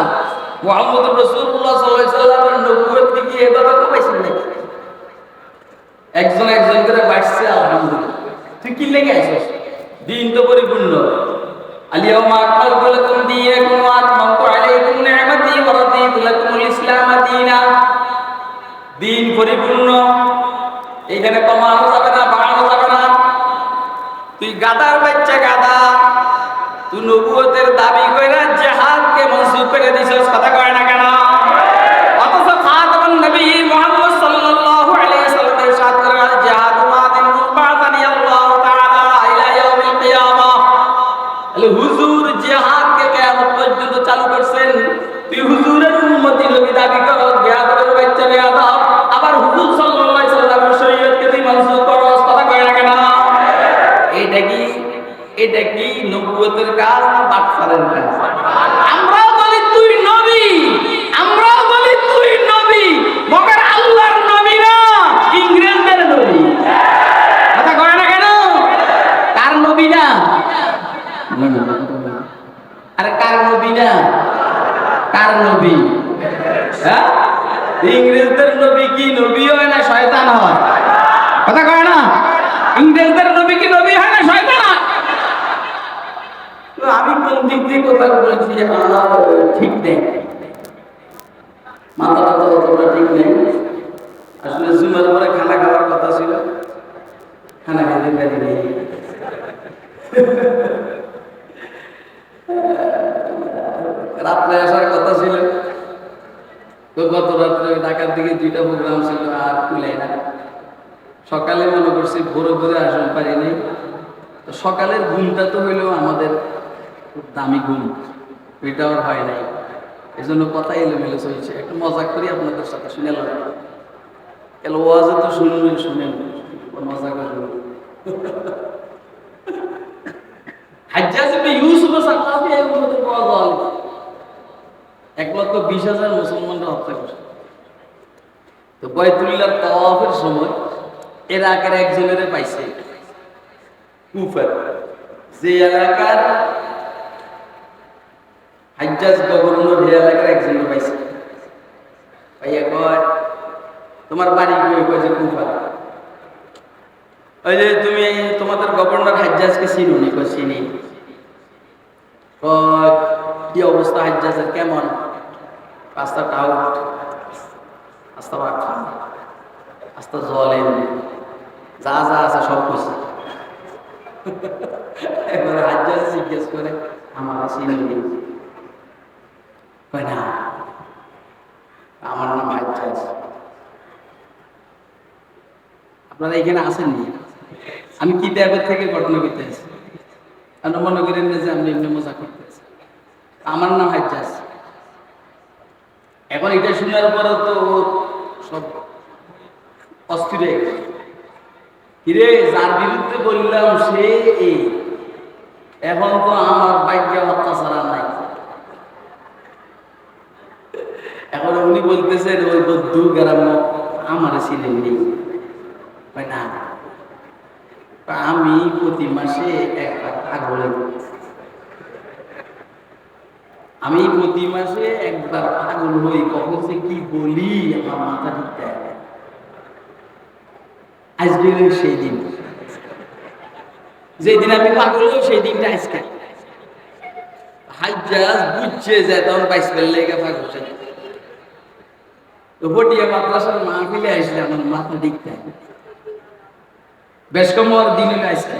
মুহাম্মদুর রাসূলুল্লাহ সাল্লাল্লাহু আলাইহি সাল্লামের নবুয়ত কি এভাবে পাইছেন নাকি? একজন একজন করে বাড়ছে, লেগে আইছস দিন তো পরিপূর্ণ আলিয়াউমা আকমালতু লাকুম দীনাকুম ওয়া আতমামতু আলাইকুম নি'মাতি ওয়া রাদিতু লাকুমুল ইসলাম দীনা দিন পরিপূর্ণ এইখানে কমানো যাবে না বাড়ানো যাবে না তুই গাদার বাচ্চা গাদা তুই নবুয়তের দাবি কইরা জিহাদকে মনসুব করে দিছস কথা কয় না কেন অথচ খাতামুন নবী মুহাম্মদ সাল্লাল্লাহু আলাইহি ওয়াসাল্লাম ইরশাদ করেন জিহাদ মাদিন বা'দানি আল্লাহু তাআলা ইলা ইয়াউমিল কিয়ামাহ আলে হুজুর জিহাদকে কিয়ামত পর্যন্ত চালু করছেন তুই হুজুরের উম্মতি নবী দাবি করস বেয়াদবের বাচ্চা বেয়াদব আবার হুজুর সাল্লাল্লাহু আলাইহি ওয়াসাল্লামের শরীয়তকে তুই মনসুব করস কথা কয় না কেন এটা কি নবুয়তের কাজ না বাটফারের কাজ আমরাও বলি তুই নবী আমরাও বলি তুই নবী মগর আল্লাহর নবী না ইংরেজদের নবী কথা কয় না কেন কার নবী না আরে কার নবী না কার নবী হ্যাঁ ইংরেজদের নবী কি নবী হয় না শয়তান হয় কথা কয় না ইংরেজদের নবী কি নবী হয় না শয়তান হয় আমি কোন দিক দিয়ে কথা বলছি ঠিক নেই মাথাটা তো অতটা ঠিক নেই আসলে জুমার পরে খানা খাওয়ার কথা ছিল খানা খেতে পারি নেই রাত্রে আসার কথা ছিল তো গত রাত্রে ঢাকার দিকে 2টা প্রোগ্রাম ছিল আর কুলাই না সকালে মনে করছি ভোরে ভোরে আসন পারি নেই তো সকালের ঘুমটা তো হইলেও আমাদের খুব দামি ঘুম এটাও হয় নাই এই জন্য কথা এলোমেলো চলছে একটু মজা করি আপনাদের সাথে শুনে এলো ওয়াজে তো শুনেন মজা করে হাজ্জাজ ইবনে ইউসুফ সাকাফি এর মধ্যে পাওয়া যায় 1,20,000 মুসলমানরা হত্যা করছে তো বাইতুল্লাহর তাওয়াফের সময় এলাকার একজনের পাইছে কুফার যে এলাকার হাজ্জাজ গভর্নর এই এলাকার একজনের পাইছে ভাইয়া কয় তোমার বাড়ি কই যে কুফা ওই যে তুমি তোমাদের গভর্নর হাজ্জাজকে চিনো নি কই চিনি কি অবস্থা হাজ্জাজের কেমন রাস্তা টাউট রাস্তা বাটফা রাস্তা জলেন যা যা আছে সব কিছু এবার হাজ্জাজ জিজ্ঞেস করে আমার চিনি কয় না আমার নাম হাজ্জাজ আপনারা এখানে আসেননি আমি কিতাবের থেকে ঘটনা করতেছি আপনি মনে করেন না যে আমি এমনি মজা করতেছি আমার নাম হাজ্জাজ এখন এটা শোনার পরে তো সব অস্থির হয়ে গেছে কিরে যার বিরুদ্ধে বললাম সে এই এখন তো আমার ভাগ্যে অত্যাচার নাই এখন উনি বলতেছেন ওই বদ্ধু গ্রাম্য আমার ছিলেন নেই না আমি প্রতি মাসে একবার পাগল আমি প্রতি মাসে একবার পাগল হই কখন সে কি বলি আমার মাথা ঠিক দেয় আজকে সেই দিন যেদিন আমি পাগল হই সেই দিনটা আজকে হাজ্জাজ বুঝছে যে তখন 22 লেগে পাগল তো বটিয়া মাদ্রাসার মাহফিলে আসলে আমার মাথা ঠিক দেয় বেশ কম দিন হলে আজকে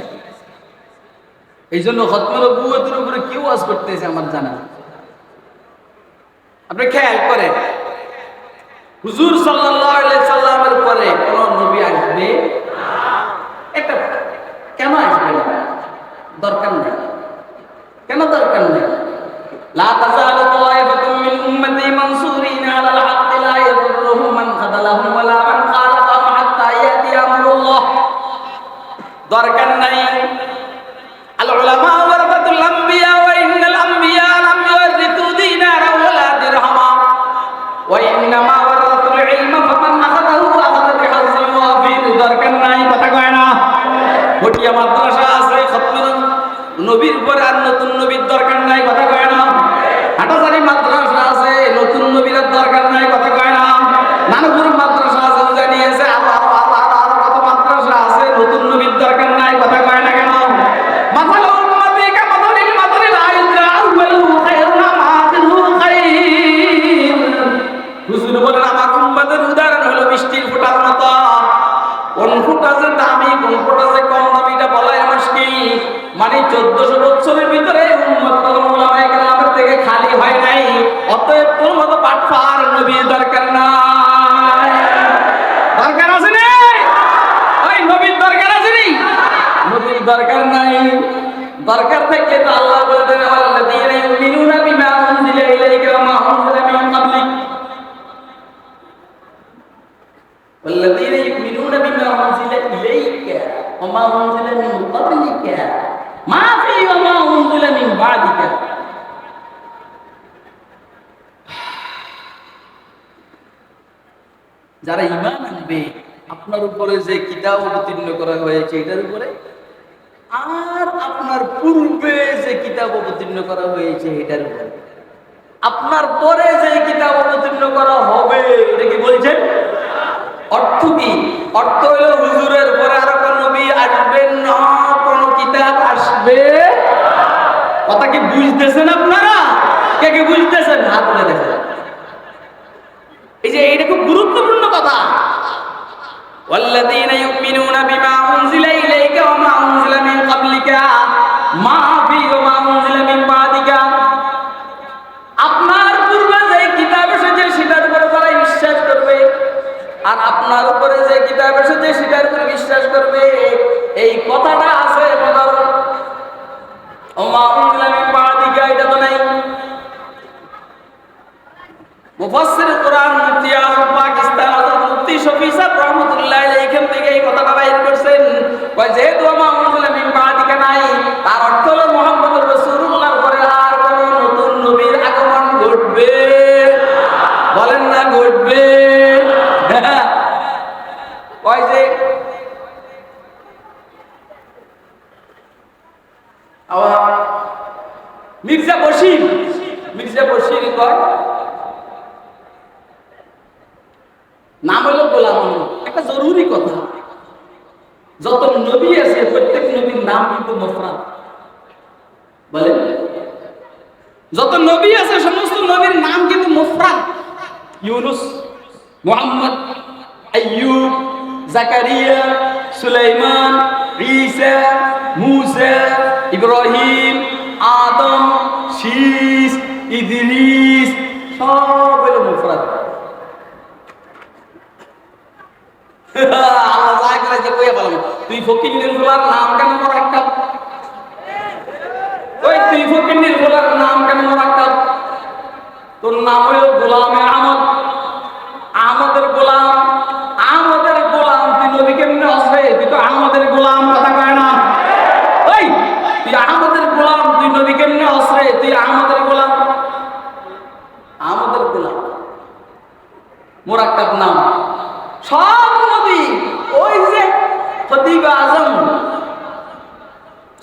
এই জন্য খতমে নবুয়তের উপরে কেউ ওয়াজ করতেছে আমার জানা আপনি খেয়াল করেন হুজুর সাল্লাল্লাহু আলাইহি সাল্লামের পরে কোন নবী আসবে এটা কেন আসবে না দরকার নেই কেন দরকার নেই লা তাযালু তাওয়াইফাতুম মিন উম্মতি মানসুরিনা আলাল হাক্কি লা ইয়াদুররুহুম মান খাযালাহুম ওয়ালা মান খালাফাহুম হাত্তা ইয়াতি আমরুল্লাহ দরকার নাই আল উলামা ওয়ারাসাতুল আমবিয়া ওয়া ইন্নাল আমবিয়া লাম ইউরিথু দিনারা ওয়ালা দিরহামা ওয়া ইন্নামা ওয়ারাসাতুল ইলমা ফামান আখাযাহু আখাযা বিহাজ্জিন ওয়াফির দরকার নাই কথা কয় না বটিয়া মাদ্রাসা আছে খতমে নবীর পরে আর নতুন নবীর দরকার নাই কথা কয় না হাটাজারি মাদ্রাসা আছে নতুন নবীর দরকার নাই কথা কয় না নানপুর মাদ্রাসা আছে জানিয়েছে আরো কত মাদ্রাসা আছে নতুন নবীর দরকার নাই কথা কয় না কেন অতএব তোর মতো বাটপার নবীর দরকার নাই। দরকার আছে না? ওই নবীর দরকার আছে নি? নবীর দরকার নাই। দরকার থাকলে তো আল্লাহ বলে দেন আল্লাযীনা ইউমিনুনা বিমা উনজিলা ইলাইকা ওয়া মা উনজিলা মিন ক্বাবলিক। والذين يؤمنون بما أنزل إليك وما أنزل من قبلك ما في وما أنزل من بعدك। যারা ঈমান আনবে আপনার উপরে যে কিতাব অবতীর্ণ করা হয়েছে এটার উপরে, আর আপনার পূর্বে যে কিতাব অবতীর্ণ করা হয়েছে এটার উপরে, আপনার পরে যে কিতাব অবতীর্ণ করা হবে এটা কি বলছেন? অর্থ কি? অর্থ হলো হুজুরের পরে আর কোন নবী আসবেন না, কোন কিতাব আসবে। কথা কি বুঝতেছেন আপনারা? কে কে বুঝতেছেন হাত তুলে দেখেন। এই যে এটা খুব গুরুত্বপূর্ণ কথা। ওয়াল্লাযীনা ইউমিনুনা বিমা উনজিলা ইলাইকা ওয়া মা উনজিলা মিন ক্বাবলিকা মা ফি ওয়া মা উনজিলা মিন বাদিকা। আপনার পূর্বে যে কিতাব এসেছে সেটার উপরে তারা বিশ্বাস করবে, আর আপনার উপরে যে কিতাব এসেছে সেটার উপরে বিশ্বাস করবে। এই কথাটা আছে বলার ওমা উনজিলা মিন বাদিকা এটা তো নাই। মুফাসসির কোরআন মুফতি আজম পাকিস্তান হযরত মুফতি শফি সাহেব রাহমাতুল্লাহ আলাইহি এখান থেকে এই কথাটা বাইর করেছেন। কয় যেহেতু ওমা উনজিলা মিন বাদিকা নাই, তার অর্থ হলো মুহাম্মদুর রাসূলুল্লাহর পরে আর কোন নতুন নবীর আগমন ঘটবে। বলেন না ঘটবে? কয় যে মির্জা বশির কয় নাম হলো গোলাম। একটা জরুরি কথা, যত নবী আছে প্রত্যেক নবীর নাম কিন্তু মুফরাদ। বলেন, যত নবী আছে সমস্ত নবীর নাম কিন্তু মুফরাদ। ইউনুস, মুহাম্মদ, আইয়ুব, জাকারিয়া, সুলাইমান, ঈসা, মূসা, ইব্রাহিম, আদম, শীস, ইদ্রিস, সব হলো মুফরাদ। আল্লাহ যা করেছে কইয়া বললাম, তুই ফকিরের গোলার নাম কেন মুরাক্কাব? ওই তুই ফকিরের গোলার নাম কেন মুরাক্কাব? তোর নাম হলো গোলামে আহমদ। আহমদের গোলাম, আহমদের গোলাম। তুই নবী কেমনে আসবে? তুই তো আহমদের গোলাম, কথা কয় না? ওই তুই আহমদের গোলাম, তুই নবী কেমনে আসবে? তুই আহমদের গোলাম, আহমদের গোলাম মুরাক্কাব নাম। সব নবী ওই যে খতিব আজম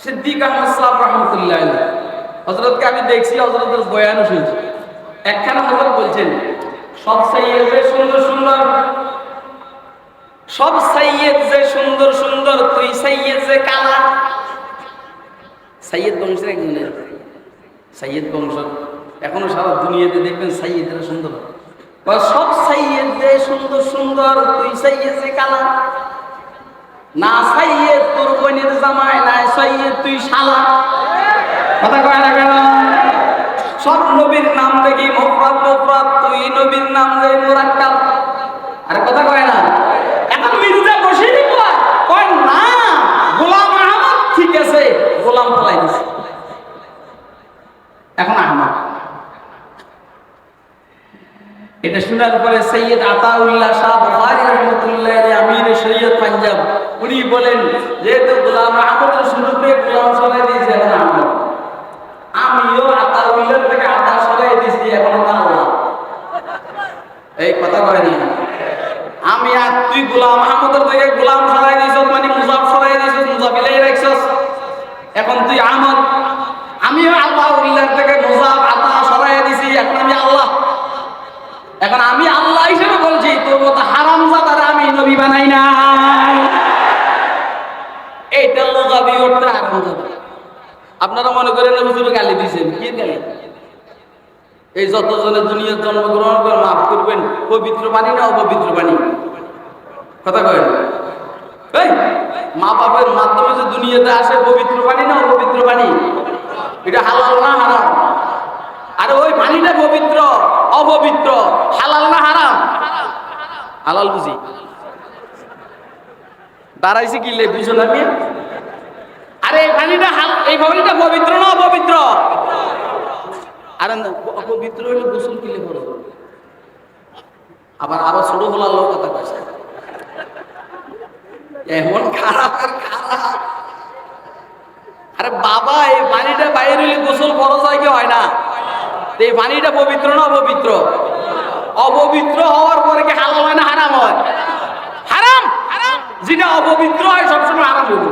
সিদ্দিক আহমদ সাহেব রাহমাতুল্লাহ আলাইহি হযরতকে আমি দেখছি, হযরতের বয়ানও শুনছি। একখানা হযরত বলছেন সব সাইয়েদ যে সুন্দর সুন্দর, সব সাইয়েদ যে সুন্দর সুন্দর, তুই সাইয়েদ যে কালা। সাইয়েদ বংশের একজনের, সাইয়েদ বংশ এখনো সারা দুনিয়াতে দেখবেন সাইয়েদরা সুন্দর। সব সাইয়েদ যে সুন্দর সুন্দর, তুই সাইয়েদ যে কালা। না সাইয়েদ তোর বোনের জামাই, না সাইয়েদ তুই শালা। কথা কয় না কেন? সব নবীর নাম দেখি মুফরাদ মুফরাদ, তুই নবীর নাম যে মুরাক্কাব। আর কথা কয় না? এখন মির্জা বশির কয় না, গোলাম আহমদ ঠিক আছে, গোলাম ফলাই দিছে, এখন আহমদ। এটা শোনার পরে সৈয়দ আতাউল্লাহ শাহ বুখারী রাহমাতুল্লাহ আলাইহি আমির শরীয়ত পাঞ্জাব উনি বলেন, যেহেতু গোলাম আহমদের শুরুতে গোলাম সরাই দিয়েছে, এখন আহমদ। আমিও আতাউল্লাহ থেকে আতা সরাই দিয়েছি, এখন আল্লাহ। এই কথা কয় না? আমি আর তুই গোলাম আহমদের থেকে গোলাম সরাই দিয়েছ, মানে মুজাফ সরাই দিয়েছ, মুজাফিলাই রাখছস, এখন তুই আহমদ। আমিও আতাউল্লাহ থেকে মুজাফ আতা সরাই দিয়েছি, এখন আমি আল্লাহ। এখন আমি আল্লাহ হিসেবে বলছি, তোর মতো হারামজাদারা আমি নবী বানাই না। এইটা লোগাবি ওটা হারামজাদা। আপনারা মনে করেন হুজুর গালি দিয়েছেন, কি গালি? এই যতজনের দুনিয়ার জন্মগ্রহণ করে মাফ করবেন, পবিত্র বাণী না অপবিত্র বাণী? কথা কয় এই মা বাপের মাধ্যমে যে দুনিয়াতে আসে, পবিত্র বাণী না অপবিত্র বাণী? এটা হালাল না হারাম? আরে ওই পানিটা পবিত্র অপবিত্র, হালাল না হারাম? হালাল বুঝি দাঁড়াইছে কি লে বুঝো না মিয়া? আরে এই পানিটা পবিত্র না অপবিত্র? আরে অপবিত্র হইলে গোসল কিলে করো। আবার আবার ছোট হলার লোক কথা কইছে এমন খারাপ আর খারাপ। আরে বাবা এই পানিটা বাইরে হইলে গোসল ফরজ হয় কি হয় না? এই পানিটা পবিত্র না অপবিত্র? অপবিত্র হওয়ার পরে কি হালাল হয় না হারাম হয়? হারাম। যেটা অপবিত্র হয় সবসময় হারাম হবে।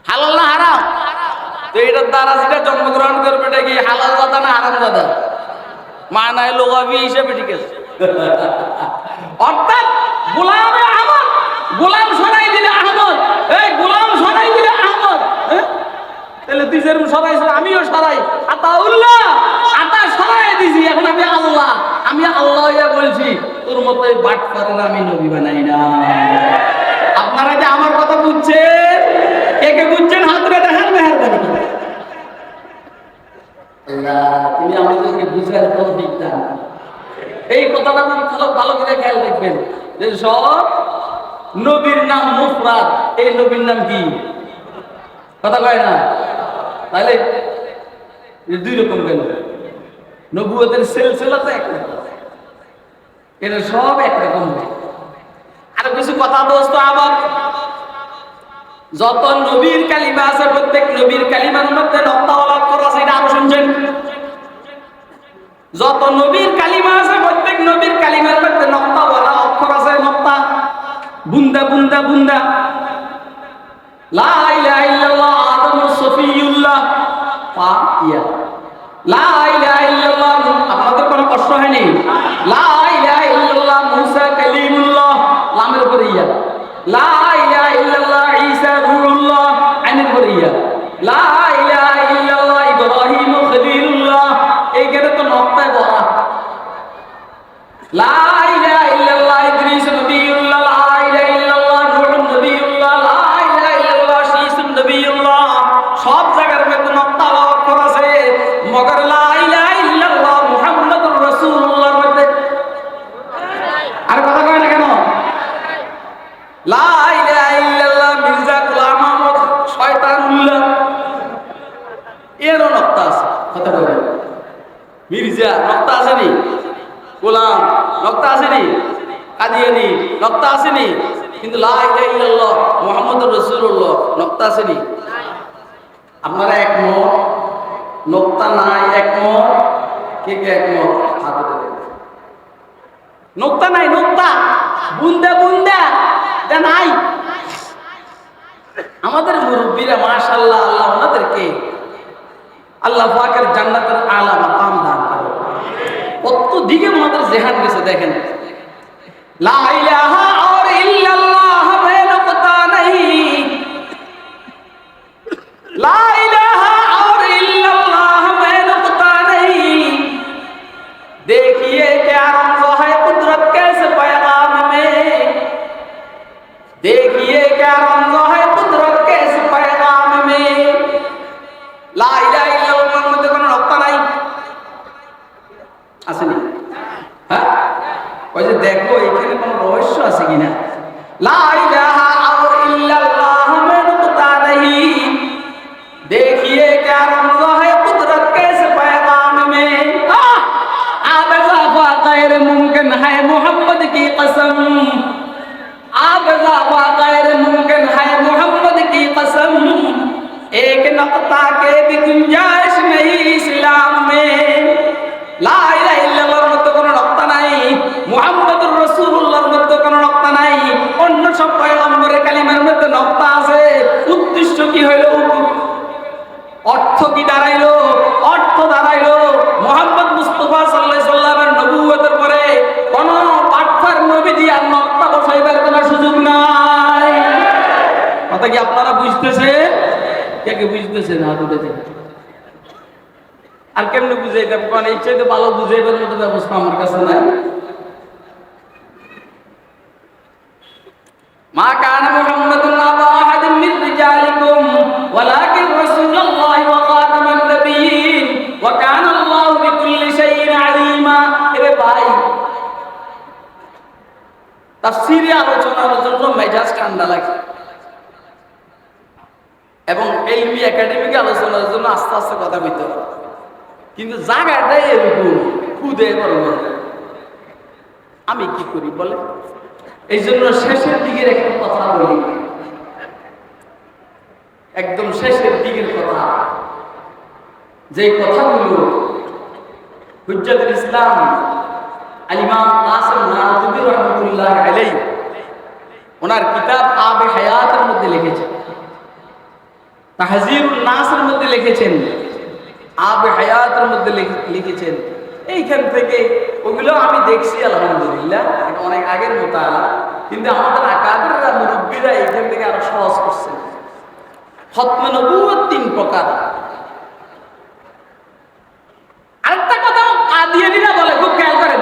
হালাল না হারাম? তো এটার দ্বারা যেটা জন্মগ্রহণ করবে এটা কি হালাল জাদা না হারাম জাদা? মানায় লোগাবি হিসেবে ঠিক আছে। অর্থাৎ গোলামে আহমদ, গোলাম সরাই দিলে আহমদ, এই গোলাম সরাই দিলে আহমদ। তাহলে তুই যেরকম সরাইছ আমিও সরাই। আতাউল্লাহ আতা সরাই দিছি, এখন আমি আল্লাহ, আমি আল্লাহ ইয়া বলছি। তোর মতো বাট করেন আমি নবী বানাই না। আপনারা যে আমার কথা বুঝছেন, কে কে বুঝছেন হাতরে দেখান মেহেরবানি করে। আল্লাহ তুমি আমাদেরকে বুঝার তৌফিক দান। এই কথাটা ভালো করে খেয়াল রাখবেন যে সব নবীর নাম মুফরাদ, এই নবীর নাম কি? কথা কয় না? তাহলে দুই রকম কেন? নবুয়তের সিলসিলা তো একরকম, এটা সব একরকম। আরো কিছু কথা দোস্ত, আবার যত নবীর কালিমা আছে প্রত্যেক নবীর কালিমার মধ্যে নক্তাওয়ালা অক্ষর আছে, এটা আরো শুনছেন? যত নবীর কালিমা আছে প্রত্যেক নবীর কালিমার মধ্যে নক্তাওয়ালা অক্ষর আছে, নক্তা, বুন্দা বুন্দা বুন্দা। লা ইলাহা ইল্লাল্লাহ আদমুস সফিউল্লাহ পা ইয়া। লা ইলাহা ইল্লাল্লাহ, আপনাদের কোনো কষ্ট হয়নি? লা ইলাহা ইল্লাল্লাহ মুসা কালিমুল্লাহ, লামের উপরে ইয়া। লা ইলাহা ইল্লাল্লাহ ঈসা রূহুল্লাহ, আইনের উপরে ইয়া। লা ইলাহা ইল্লাল্লাহ ইব্রাহিম খলিলুল্লাহ, এইখানে তো নক্তায় বলা। লা ইলাহা ইল্লাল্লাহ ইদ্রিস নবিয়ুল্লাহ, লা ইলাহা ইল্লাল্লাহ নূহ নবিয়ুল্লাহ, লা ইলাহা ইল্লাল্লাহ ঈসা নবিয়ুল্লাহ। সব জায়গার মধ্যে নক্তা অক্ষর আছে, মগর লা ইলাহা ইল্লাল্লাহ মুহাম্মাদুর রাসূলুল্লাহর মধ্যে আর কথা কয় না কেন? লা ইলাহা ইল্লাল্লাহ মির্জা গোলাম আহমদ শয়তানুল্লাহ, এরও নক্তা আছে। কথা কয় না? মির্জা নক্তা আসেনি? গোলাম নক্তা আসেনি? কাদিয়ানি নক্তা আসেনি? কিন্তু লা ইলাহা ইল্লাল্লাহ মুহাম্মাদুর রাসূলুল্লাহ নক্তা আসেনি? আপনারা একমত? নক্তা নাই একমত? কে কে একমত? হাতে দেবেন। নক্তা নাই, নক্তা বুন্দা বুন্দা এটা নাই। আমাদের মুরব্বীরা মাশাআল্লাহ, আল্লাহ ওনাদেরকে আল্লাহ পাকের জান্নাতের আলা মাকাম দান করে। কত দিকে ওনাদের জেহান গেছে দেখেন। লা ইলাহা আর ইল্লাল্লাহ মে নক্তা नहीं, লা ইলাহা আর ইল্লাল্লাহ মে নক্তা नहीं, देखिए क्या रमज़ है कुदरत के इस पैगाम में, देखिए क्या रमज़ है कुदरत के इस पैगाम में। লা ইলাহা ইল্লাল্লাহর মধ্যে কোনো নক্তা নাই, আসেনি? হ্যাঁ, ওই যে দেখো এখানে কোনো রহস্য আছে কিনা। লা ইলাহা আর ইল্লাল্লাহ মে নক্তা नहीं, देखिए क्या रमज़ है कुदरत के इस पैगाम में। आप इज़ाफ़ा गैर मुमकिन है मोहम्मद की कसम, आप इज़ाफ़ा गैर मुमकिन है मोहम्मद की कसम, एक नक्ता के भी गुंजाइश नहीं इस्लाम में। লা ইলাহা ইল্লাল্লাহর মধ্যে কোনো নক্তা নাই, মুহাম্মাদুর রাসূলুল্লাহর মধ্যে কোনো নক্তা নাই। অন্য সব পয়গম্বরের কালিমার মধ্যে নক্তা আছে। উদ্দেশ্য কি হইল? অর্থ কি দাঁড়াইলো? অর্থ দাঁড়াইলো মুহাম্মদ মুস্তাফা সাল্লাল্লাহু আলাইহি সাল্লামের নবুয়তের পরে কোন পাঠ্যার নবী দিয়ে আর নক্তা বসাইবার কোনো সুযোগ নাই। কথা কি আপনারা বুঝতেছেন? কে কে বুঝতেছেন? হাত উঠেছে। আর কেমনে বুঝাইতে পারেন? এই চাইতে ভালো বুঝাইবার মতো ব্যবস্থা আমার কাছে নাই। মা কানা মুহাম্মাদুন আবা আহাদিন মিন রিজালিকুম ওয়ালাকিন রাসূলুল্লাহি ওয়া খাতামান নাবিয়্যিন তাফসীরে আলোচনার জন্য মেজাজ ঠান্ডা লাগে এবং ইলমি একাডেমিক আলোচনার জন্য আস্তে আস্তে কথা বলতে হবে, কিন্তু জায়গাটাই এরকম খুদে বলবো আমি কি করি বলে। এই জন্য শেষের দিকের একটা কথা বলি, একদম শেষের দিকের কথা, যে কথাগুলো হুজ্জাতুল ইসলাম আল ইমাম কাসিম নানতুবি রাহমাতুল্লাহ আলাইহি ওনার কিতাব আবে হায়াতের মধ্যে লিখেছেন, তাহজিরুন নাসের মধ্যে লিখেছেন, আবে হায়াতের মধ্যে লিখেছেন। এইখান থেকে ওগুলো আমি দেখছি আলহামদুলিল্লাহ, এটা অনেক আগের মোতালা, কিন্তু আমাদের আকাবেররা মুরব্বীরা এইখান থেকে আরো সহজ করছেন। খতমে নবুয়ত 3 প্রকার। আরেকটা কথা কাদিয়ানীরা বলে, খুব খেয়াল করেন,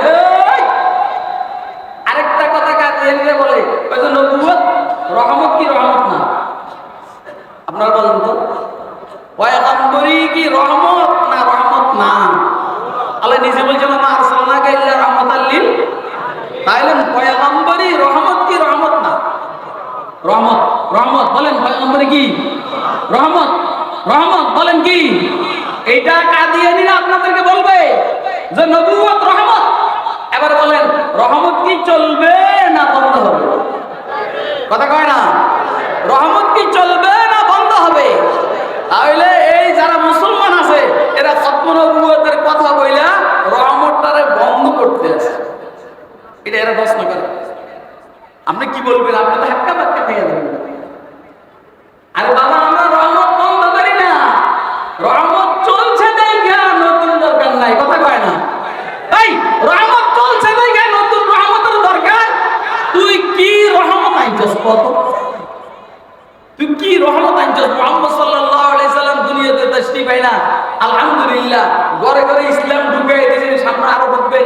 আরেকটা কথা কাদিয়ানীরা বলে, ওই যে নবুয়ত রহমত কি রহমত না? আপনারা বলেন তো, পয়গম্বরি কি রহমত না রহমত না? আল্লাহ নিজে বলছেন মা আরসালনাকা ইল্লা রাহমাতাল লিল, তাইলে পয়গম্বরি রহমত কি রহমত না? রহমত। রহমত বলেন, পয়গম্বরি কি রহমত? রহমত বলেন কি? এটা কাদিয়ানীরা আপনাদেরকে বলবে যে নবুয়ত রহমত। এবার বলেন, রহমত কি চলবে না বন্ধ হবে? কথা কয় না? রহমত কি চলবে না বন্ধ হবে? তাহলে এই যারা মুসলমান আছে এরা খতম নবুয়তের কথা বইলা রহমতটারে বন্ধ করতে আছে, এটা এরা প্রশ্ন করে। আপনি কি বলবেন? আপনি তো হাক্কা বাক্কা খেয়ে যাবেন। আরে বাবা, আমরা রহমত বন্ধ করি না, রহমত চলছে দেখা নতুন দরকার নাই। কথা কয় না? এই রহমত চলছে দেখা নতুন রহমতের দরকার? তুই কি রহমত আনছস? কত তুই কি রহমত আনছস? মুহাম্মদ সাল্লাল্লাহু আলাইহি সাল্লাম দুনিয়াতে তাশরীফ আইনা আলহামদুলিল্লাহ ঘরে ঘরে ইসলাম ঢুকাই দিয়েছেন, সামনে আরো ঢুকবেন।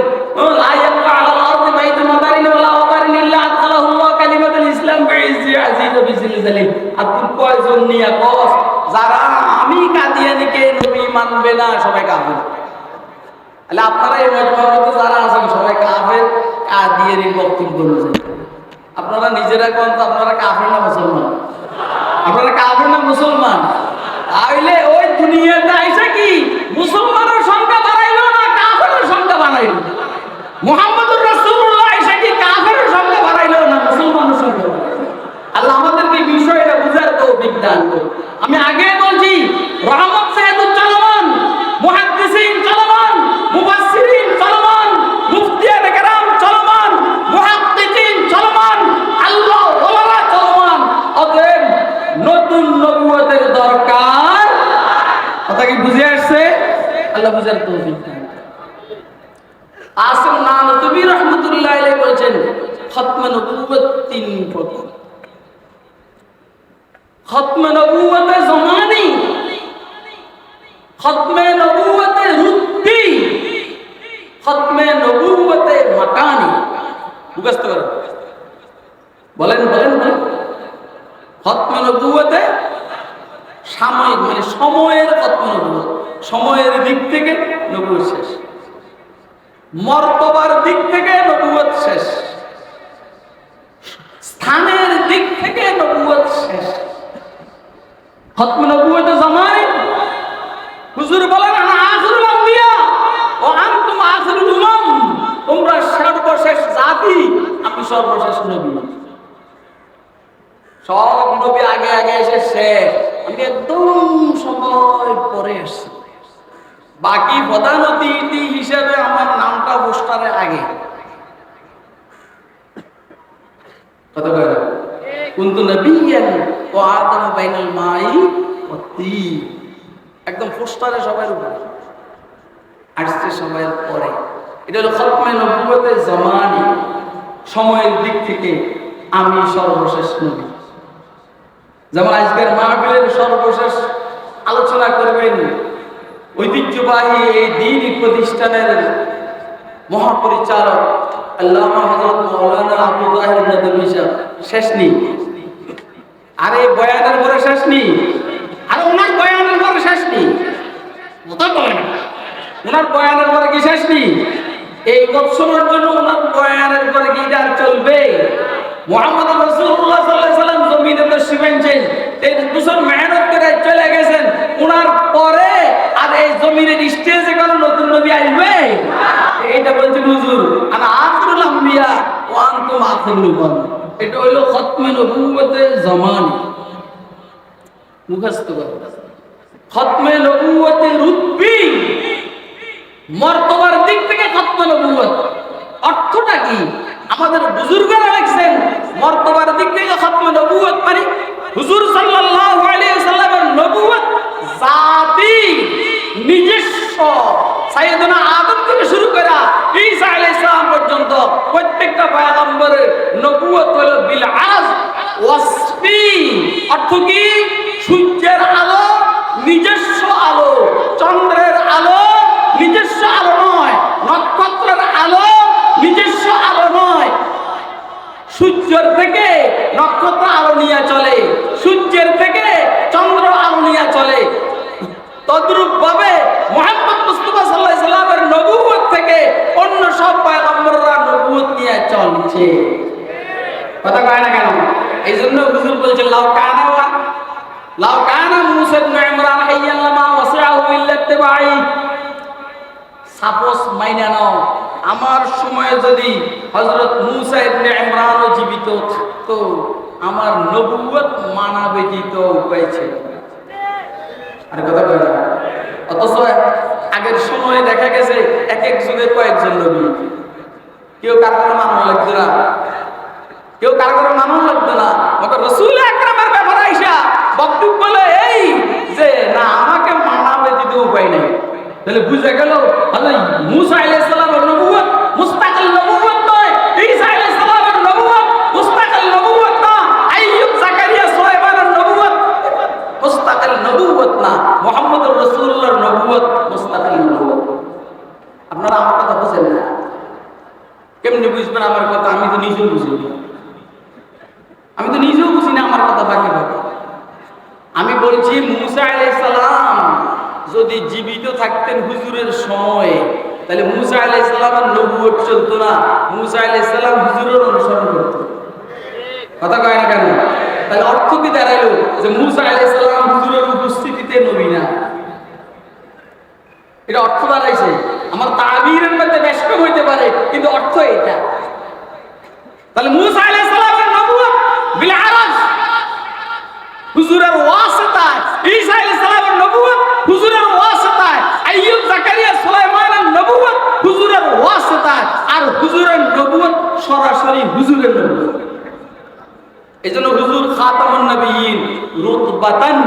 লা ইয়াবকা আলাল আরদি বাইতুন মাদারিন ওয়ালা ওয়াদারিন ইল্লা আদখালাহুল্লাহু কালিমাতুল ইসলাম বিইজ্জি আজিজ ওয়া বিজিলজালিল। আর তুই কয়জন নিয়া কস যারা আমি কাদিয়ানীকে নবী মানবে না সবাই কাফের? তাহলে আপনারা এই মজমার মধ্যে যারা আছেন সবাই কাফের, কাদিয়ানীর বক্তব্য অনুযায়ী। আপনারা নিজেরা কোন তো আপনারা কাফের না মুসলমান? আপনারা কাফের না মুসলমান? তাইলে ওই দুনিয়াতে আইসা কি মুসলমানের সংখ্যা বাড়াইলো না কাফেরের সংখ্যা বাড়াইলো? মুহাম্মদুর রাসূলুল্লাহ আইসা কি কাফেরের সংখ্যা বাড়াইলো না মুসলমানের সংখ্যা বাড়াইলো? আল্লাহ আমাদেরকে বিষয়টা বুঝার তৌফিক দান করুন। আমি আগে বলছি, রহমত যেহেতু চলমান, মুহাদ্দিসিন চলমান, মুফাসসিরিন চলমান, মুফতিয়ানে কেরাম চলমান, মুহাক্কিকিন চলমান, আল্লাহ ওয়ালারা চলমান, অতএব নতুন নবুয়তের দরকার। কথা কি বুঝে আসছে? আল্লাহ বুঝার তৌফিক দান। কাসিম নানতুবি রাহমাতুল্লাহ আলাইহি বলেছেন, খতমে নবুয়ত 3 প্রকার। খতমে নবুয়তে জমানি, খতমে নবুয়তে রুদ্দি, খতমে নবুয়তে মাকানি। মুখস্থ করো, বলেন বলেন বলেন। খতমে নবুয়তে সাময়িক, মানে সময়ের খতমে নবুয়ত, সময়ের দিক থেকে নবুয়ত শেষ, মর্তবার দিক থেকে নবুয়ত শেষ, স্থানের দিক থেকে নবুয়ত শেষ। খতমে নবুয়তে জামানি, হুজুর বলেন আনা আখিরুল আম্বিয়া ওয়া আনতুম আখিরুল উমাম, তোমরা সর্বশেষ জাতি, আমি সর্বশেষ নবী। সব নবী আগে আগে এসে শেষ, আমি একদম সময় পরে আসছি। বাকি প্রধান অতিথি হিসেবে আমার নামটা পোস্টারে আগে। কথা বলে কুনতু নবিয়্যান ওয়া আদম বাইনাল মাই ওয়াত তিন, একদম পোস্টারে সবার উপরে আসছে সবার পরে। এটা হলো খতমে নবুয়তে জামানি, সময়ের দিক থেকে আমি সর্বশেষ নবী। যেমন আজকের মাহফিলের সর্বশেষ আলোচনা করবেন ঐতিহ্যবাহী এই দ্বীনি প্রতিষ্ঠানের মহাপরিচালক আল্লামা হযরত মাওলানা আবু তাহের নদভী সাহেব। শেষ নেই, আর এই বয়ানের পরে শেষ নেই, আর ওনার বয়ানের পরে শেষ নেই। ওনার বয়ানের পরে কি শেষ নেই? এই বৎসরের জন্য ওনার বয়ানের পরে কি আর চলবে? মুহাম্মদ রাসূলুল্লাহ সাল্লাল্লাহু আলাইহি ওয়াসাল্লাম জমিনে তো শিবেনছেন, 23 বছর মেহনত করে চলে গেছেন, ওনার পরে আর এই জমিনের স্টেজে কোন নতুন নবী আসবে? এইটা বলছেন হুজুর আনা আখিরুল আম্বিয়া ওয়া আনতুম আখিরুল উম্মাহ। এটা হলো খতমে নবুয়তের জামানি। মুখস্থ করো, খতমে নবুয়তের রুতবি, মর্তবার দিক থেকে খতমে নবুয়ত। অর্থটা কি? আমাদের বুজুর্গরা লিখছেন মর্তবার দিক থেকে খতমে নবুয়ত মানে হুজুর সাল্লাল্লাহু আলাইহি ওয়াসাল্লামের নবুয়ত জাতি নিজস্ব, সাইয়েদনা আদম থেকে শুরু করে ঈসা আলাইহিস সালাম পর্যন্ত প্রত্যেকটা পয়গম্বরের নবুয়ত হলো বিল আজ ওয়াসফি। অর্থ কি? সূর্যের আলো নিজস্ব আলো, চন্দ্রের আলো নিজস্ব আলো নয়, নক্ষত্রের আলো নিজস্ব আলো নয়। সূর্যের থেকে নক্ষত্র আলো নিয়ে চলে, সূর্যের থেকে চন্দ্র আলো নিয়ে চলে। তদ্রূপ ভাবে মুহাম্মদ মুস্তাফা সাল্লাল্লাহু আলাইহি সাল্লামের নবুয়ত থেকে অন্য সব পয়গম্বররা নবুয়ত নিয়ে চলছে। কথা কয় না কেন? এই জন্য হুজুর বলছেন লাউ কানা মুসা ইবনে ইমরান হাইয়ান লামা ওয়াসআহু ইল্লা ইত্তিবাই। সাপোজ মাইনা নাও, আমার সময়ে যদি হযরত মুসা ইবনে ইমরানও জীবিত থাকতো, আমার নবুয়ত মানা ব্যতীত উপায় ছিল। আর কথা কয় না? অথচ আগের সময়ে দেখা গেছে এক এক যুগে কয়েকজন নবী। কেউ কার কারো মানন লাগতো না, কেউ কার কারো মানন লাগতো না। মগর রাসূল আকরামের ব্যাপারে আইসা বক্তব্য বলে এই যে না, আমাকে মানা ব্যতীত উপায় নেই। তাহলে বুঝা গেল আল্লাহ মুসা আলাইহিস সালামের নবুয়ত মুস্তাকিল নবুয়ত নয়, ঈসা আলাইহিস সালামের নবুয়ত মুস্তাকিল নবুয়ত না, আইয়ুব জাকারিয়া সুলাইমানের নবুয়ত মুস্তাকিল নবুয়ত না, মুহাম্মদুর রাসূলুল্লাহর নবুয়ত মুস্তাকিল নবুয়ত। আপনারা আমার কথা বুঝেন না? কেমনে বুঝবেন আমার কথা? আমি তো নিজেও বুঝি না, আমার কথা বাকি বাকি। আমি বলছি মুসা আলাইহিস সালাম যদি জীবিত থাকতেন হুজুরের সময়ে, তাহলে মুসা আলাইহিস সালামের নবুয়ত চলতো না, মুসা আলাইহিস সালাম হুজুরের অনুসরণ করত। কথা কয় না কেন? তাহলে অর্থ কি দাঁড়াইলো যে মুসা আলাইহিস সালাম হুজুরের উপস্থিতিতে নবী না? এটা অর্থ দাঁড়াইছে। আমার তাবিরের মধ্যে বেশ কম হইতে পারে, কিন্তু অর্থ এটা। তাহলে মুসা আলাইহিস সালামের নবুয়ত বিল আরাজ হুজুরের ওয়াসিতায়, ঈসা আলাইহিস সালামের নবুয়ত হুজুরের ওয়াসিতায়, আইয়ুব জাকারিয়া সুলাইমানের নবুয়ত হুজুরের ওয়াসিতায়, আর হুজুরের নবুয়ত সরাসরি হুজুরের নবুয়ত। এজন্য হুজুর খাতামুন নবিয়্যিন রুতবাতান,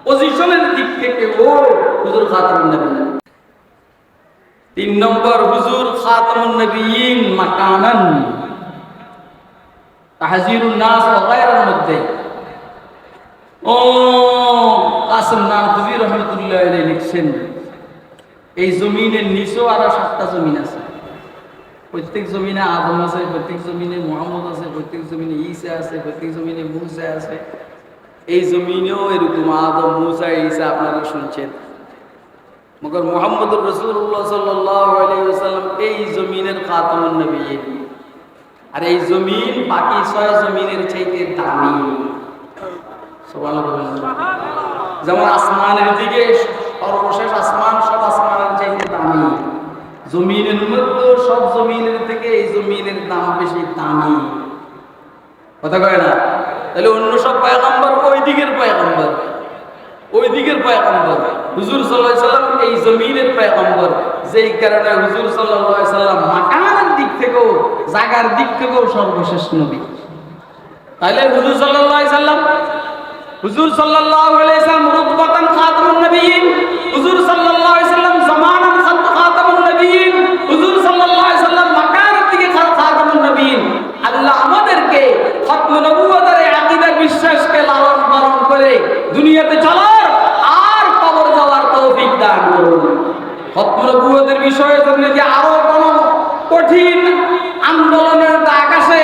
পজিশনের দিক থেকে ও হুজুর খাতামুন নবিয়্যিন। 3 নম্বর হুজুর খাতামুন নবিয়্যিন মাকানান, তাহজিরুন নাস ওয়া গায়রার মধ্যে। ও কাসিম নানভী রাহমাতুল্লাহ আলাইহি লিখছেন এই জমিনের নিচেও আরো 7টা জমিন আছে। প্রত্যেক জমিনে আদম আছে, প্রত্যেক জমিনে মুহাম্মদ আছে, প্রত্যেক জমিনে ঈসা আছে, প্রত্যেক জমিনে মুসা আছে। এই জমিনেও এরকম আদম, মুসা, ঈসা আপনারা শুনছেন। মগর মুহাম্মদুর রাসূলুল্লাহ সাল্লাল্লাহু আলাইহি ওয়াসাল্লাম এই জমিনের খাতামুন নবিয়্যিন। আর এই জমিন বাকি 6 জমিনের চাইতে দামি। সুবহানাল্লাহ। যেমন আসমানের দিকে সর্বশেষ আসমান সব আসমানের চাইতে দামি, জমিনের মধ্যে সব জমিনের থেকে এই জমিনের দাম বেশি দামি। কথা কয় না? তাহলে অন্য সব পয়গম্বর ওই দিকের পয়গম্বর, ওই দিকের পয়গম্বর। হুজুর সাল্লাল্লাহু আলাইহি সাল্লাম এই জমিনের পয়গম্বর, যেই কারণে হুজুর সাল্লাল্লাহু আলাইহি সাল্লাম মাকানের দিক থেকেও, জায়গার দিক থেকেও সর্বশেষ নবী। তাহলে হুজুর সাল্লাল্লাহু আলাইহি সাল্লাম রুতবাতান খাতামুন নবিয়্যিন, হুজুর সাল্লাল্লাহু আলাইহি সাল্লাম জামানান খাতামুন নবিয়্যিন, হুজুর সাল্লাল্লাহু আলাইহি সাল্লাম মাকানের দিকে খাতামুন নবিয়্যিন। আল্লাহ আমাদেরকে খতমে নবুয়তের আকীদা বিশ্বাসকে লালন পালন করে দুনিয়াতে চলার আর কবর যাওয়ার তৌফিক দান করুন। খতমে নবুয়তের বিষয়ে যদি আরো কোনো কঠিন আন্দোলনের ডাক আসে,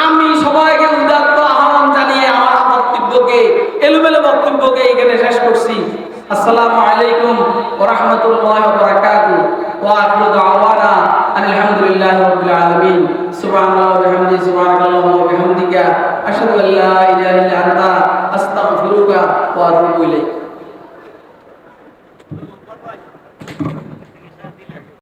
আমি সবাইকে উদাত্ত আহ্বান জানিয়ে আমার বক্তব্যকে, এলোমেলো বক্তব্যকে এখানে শেষ করছি। আসসালামু আলাইকুম ওয়া রাহমাতুল্লাহি ওয়া বারাকাতুহু। ওয়া আখিরু দাওয়ানা আলহামদুলিল্লাহি রাব্বিল আলামিন সুবহানাল্লাহি ওয়া বিহামদিহি সুবহানাল্লাহি ওয়া বিহামদিকা আশহাদু আল্লা ইলাহা ইল্লা আনতা আস্তাগফিরুকা ওয়া আতুবু ইলাইক।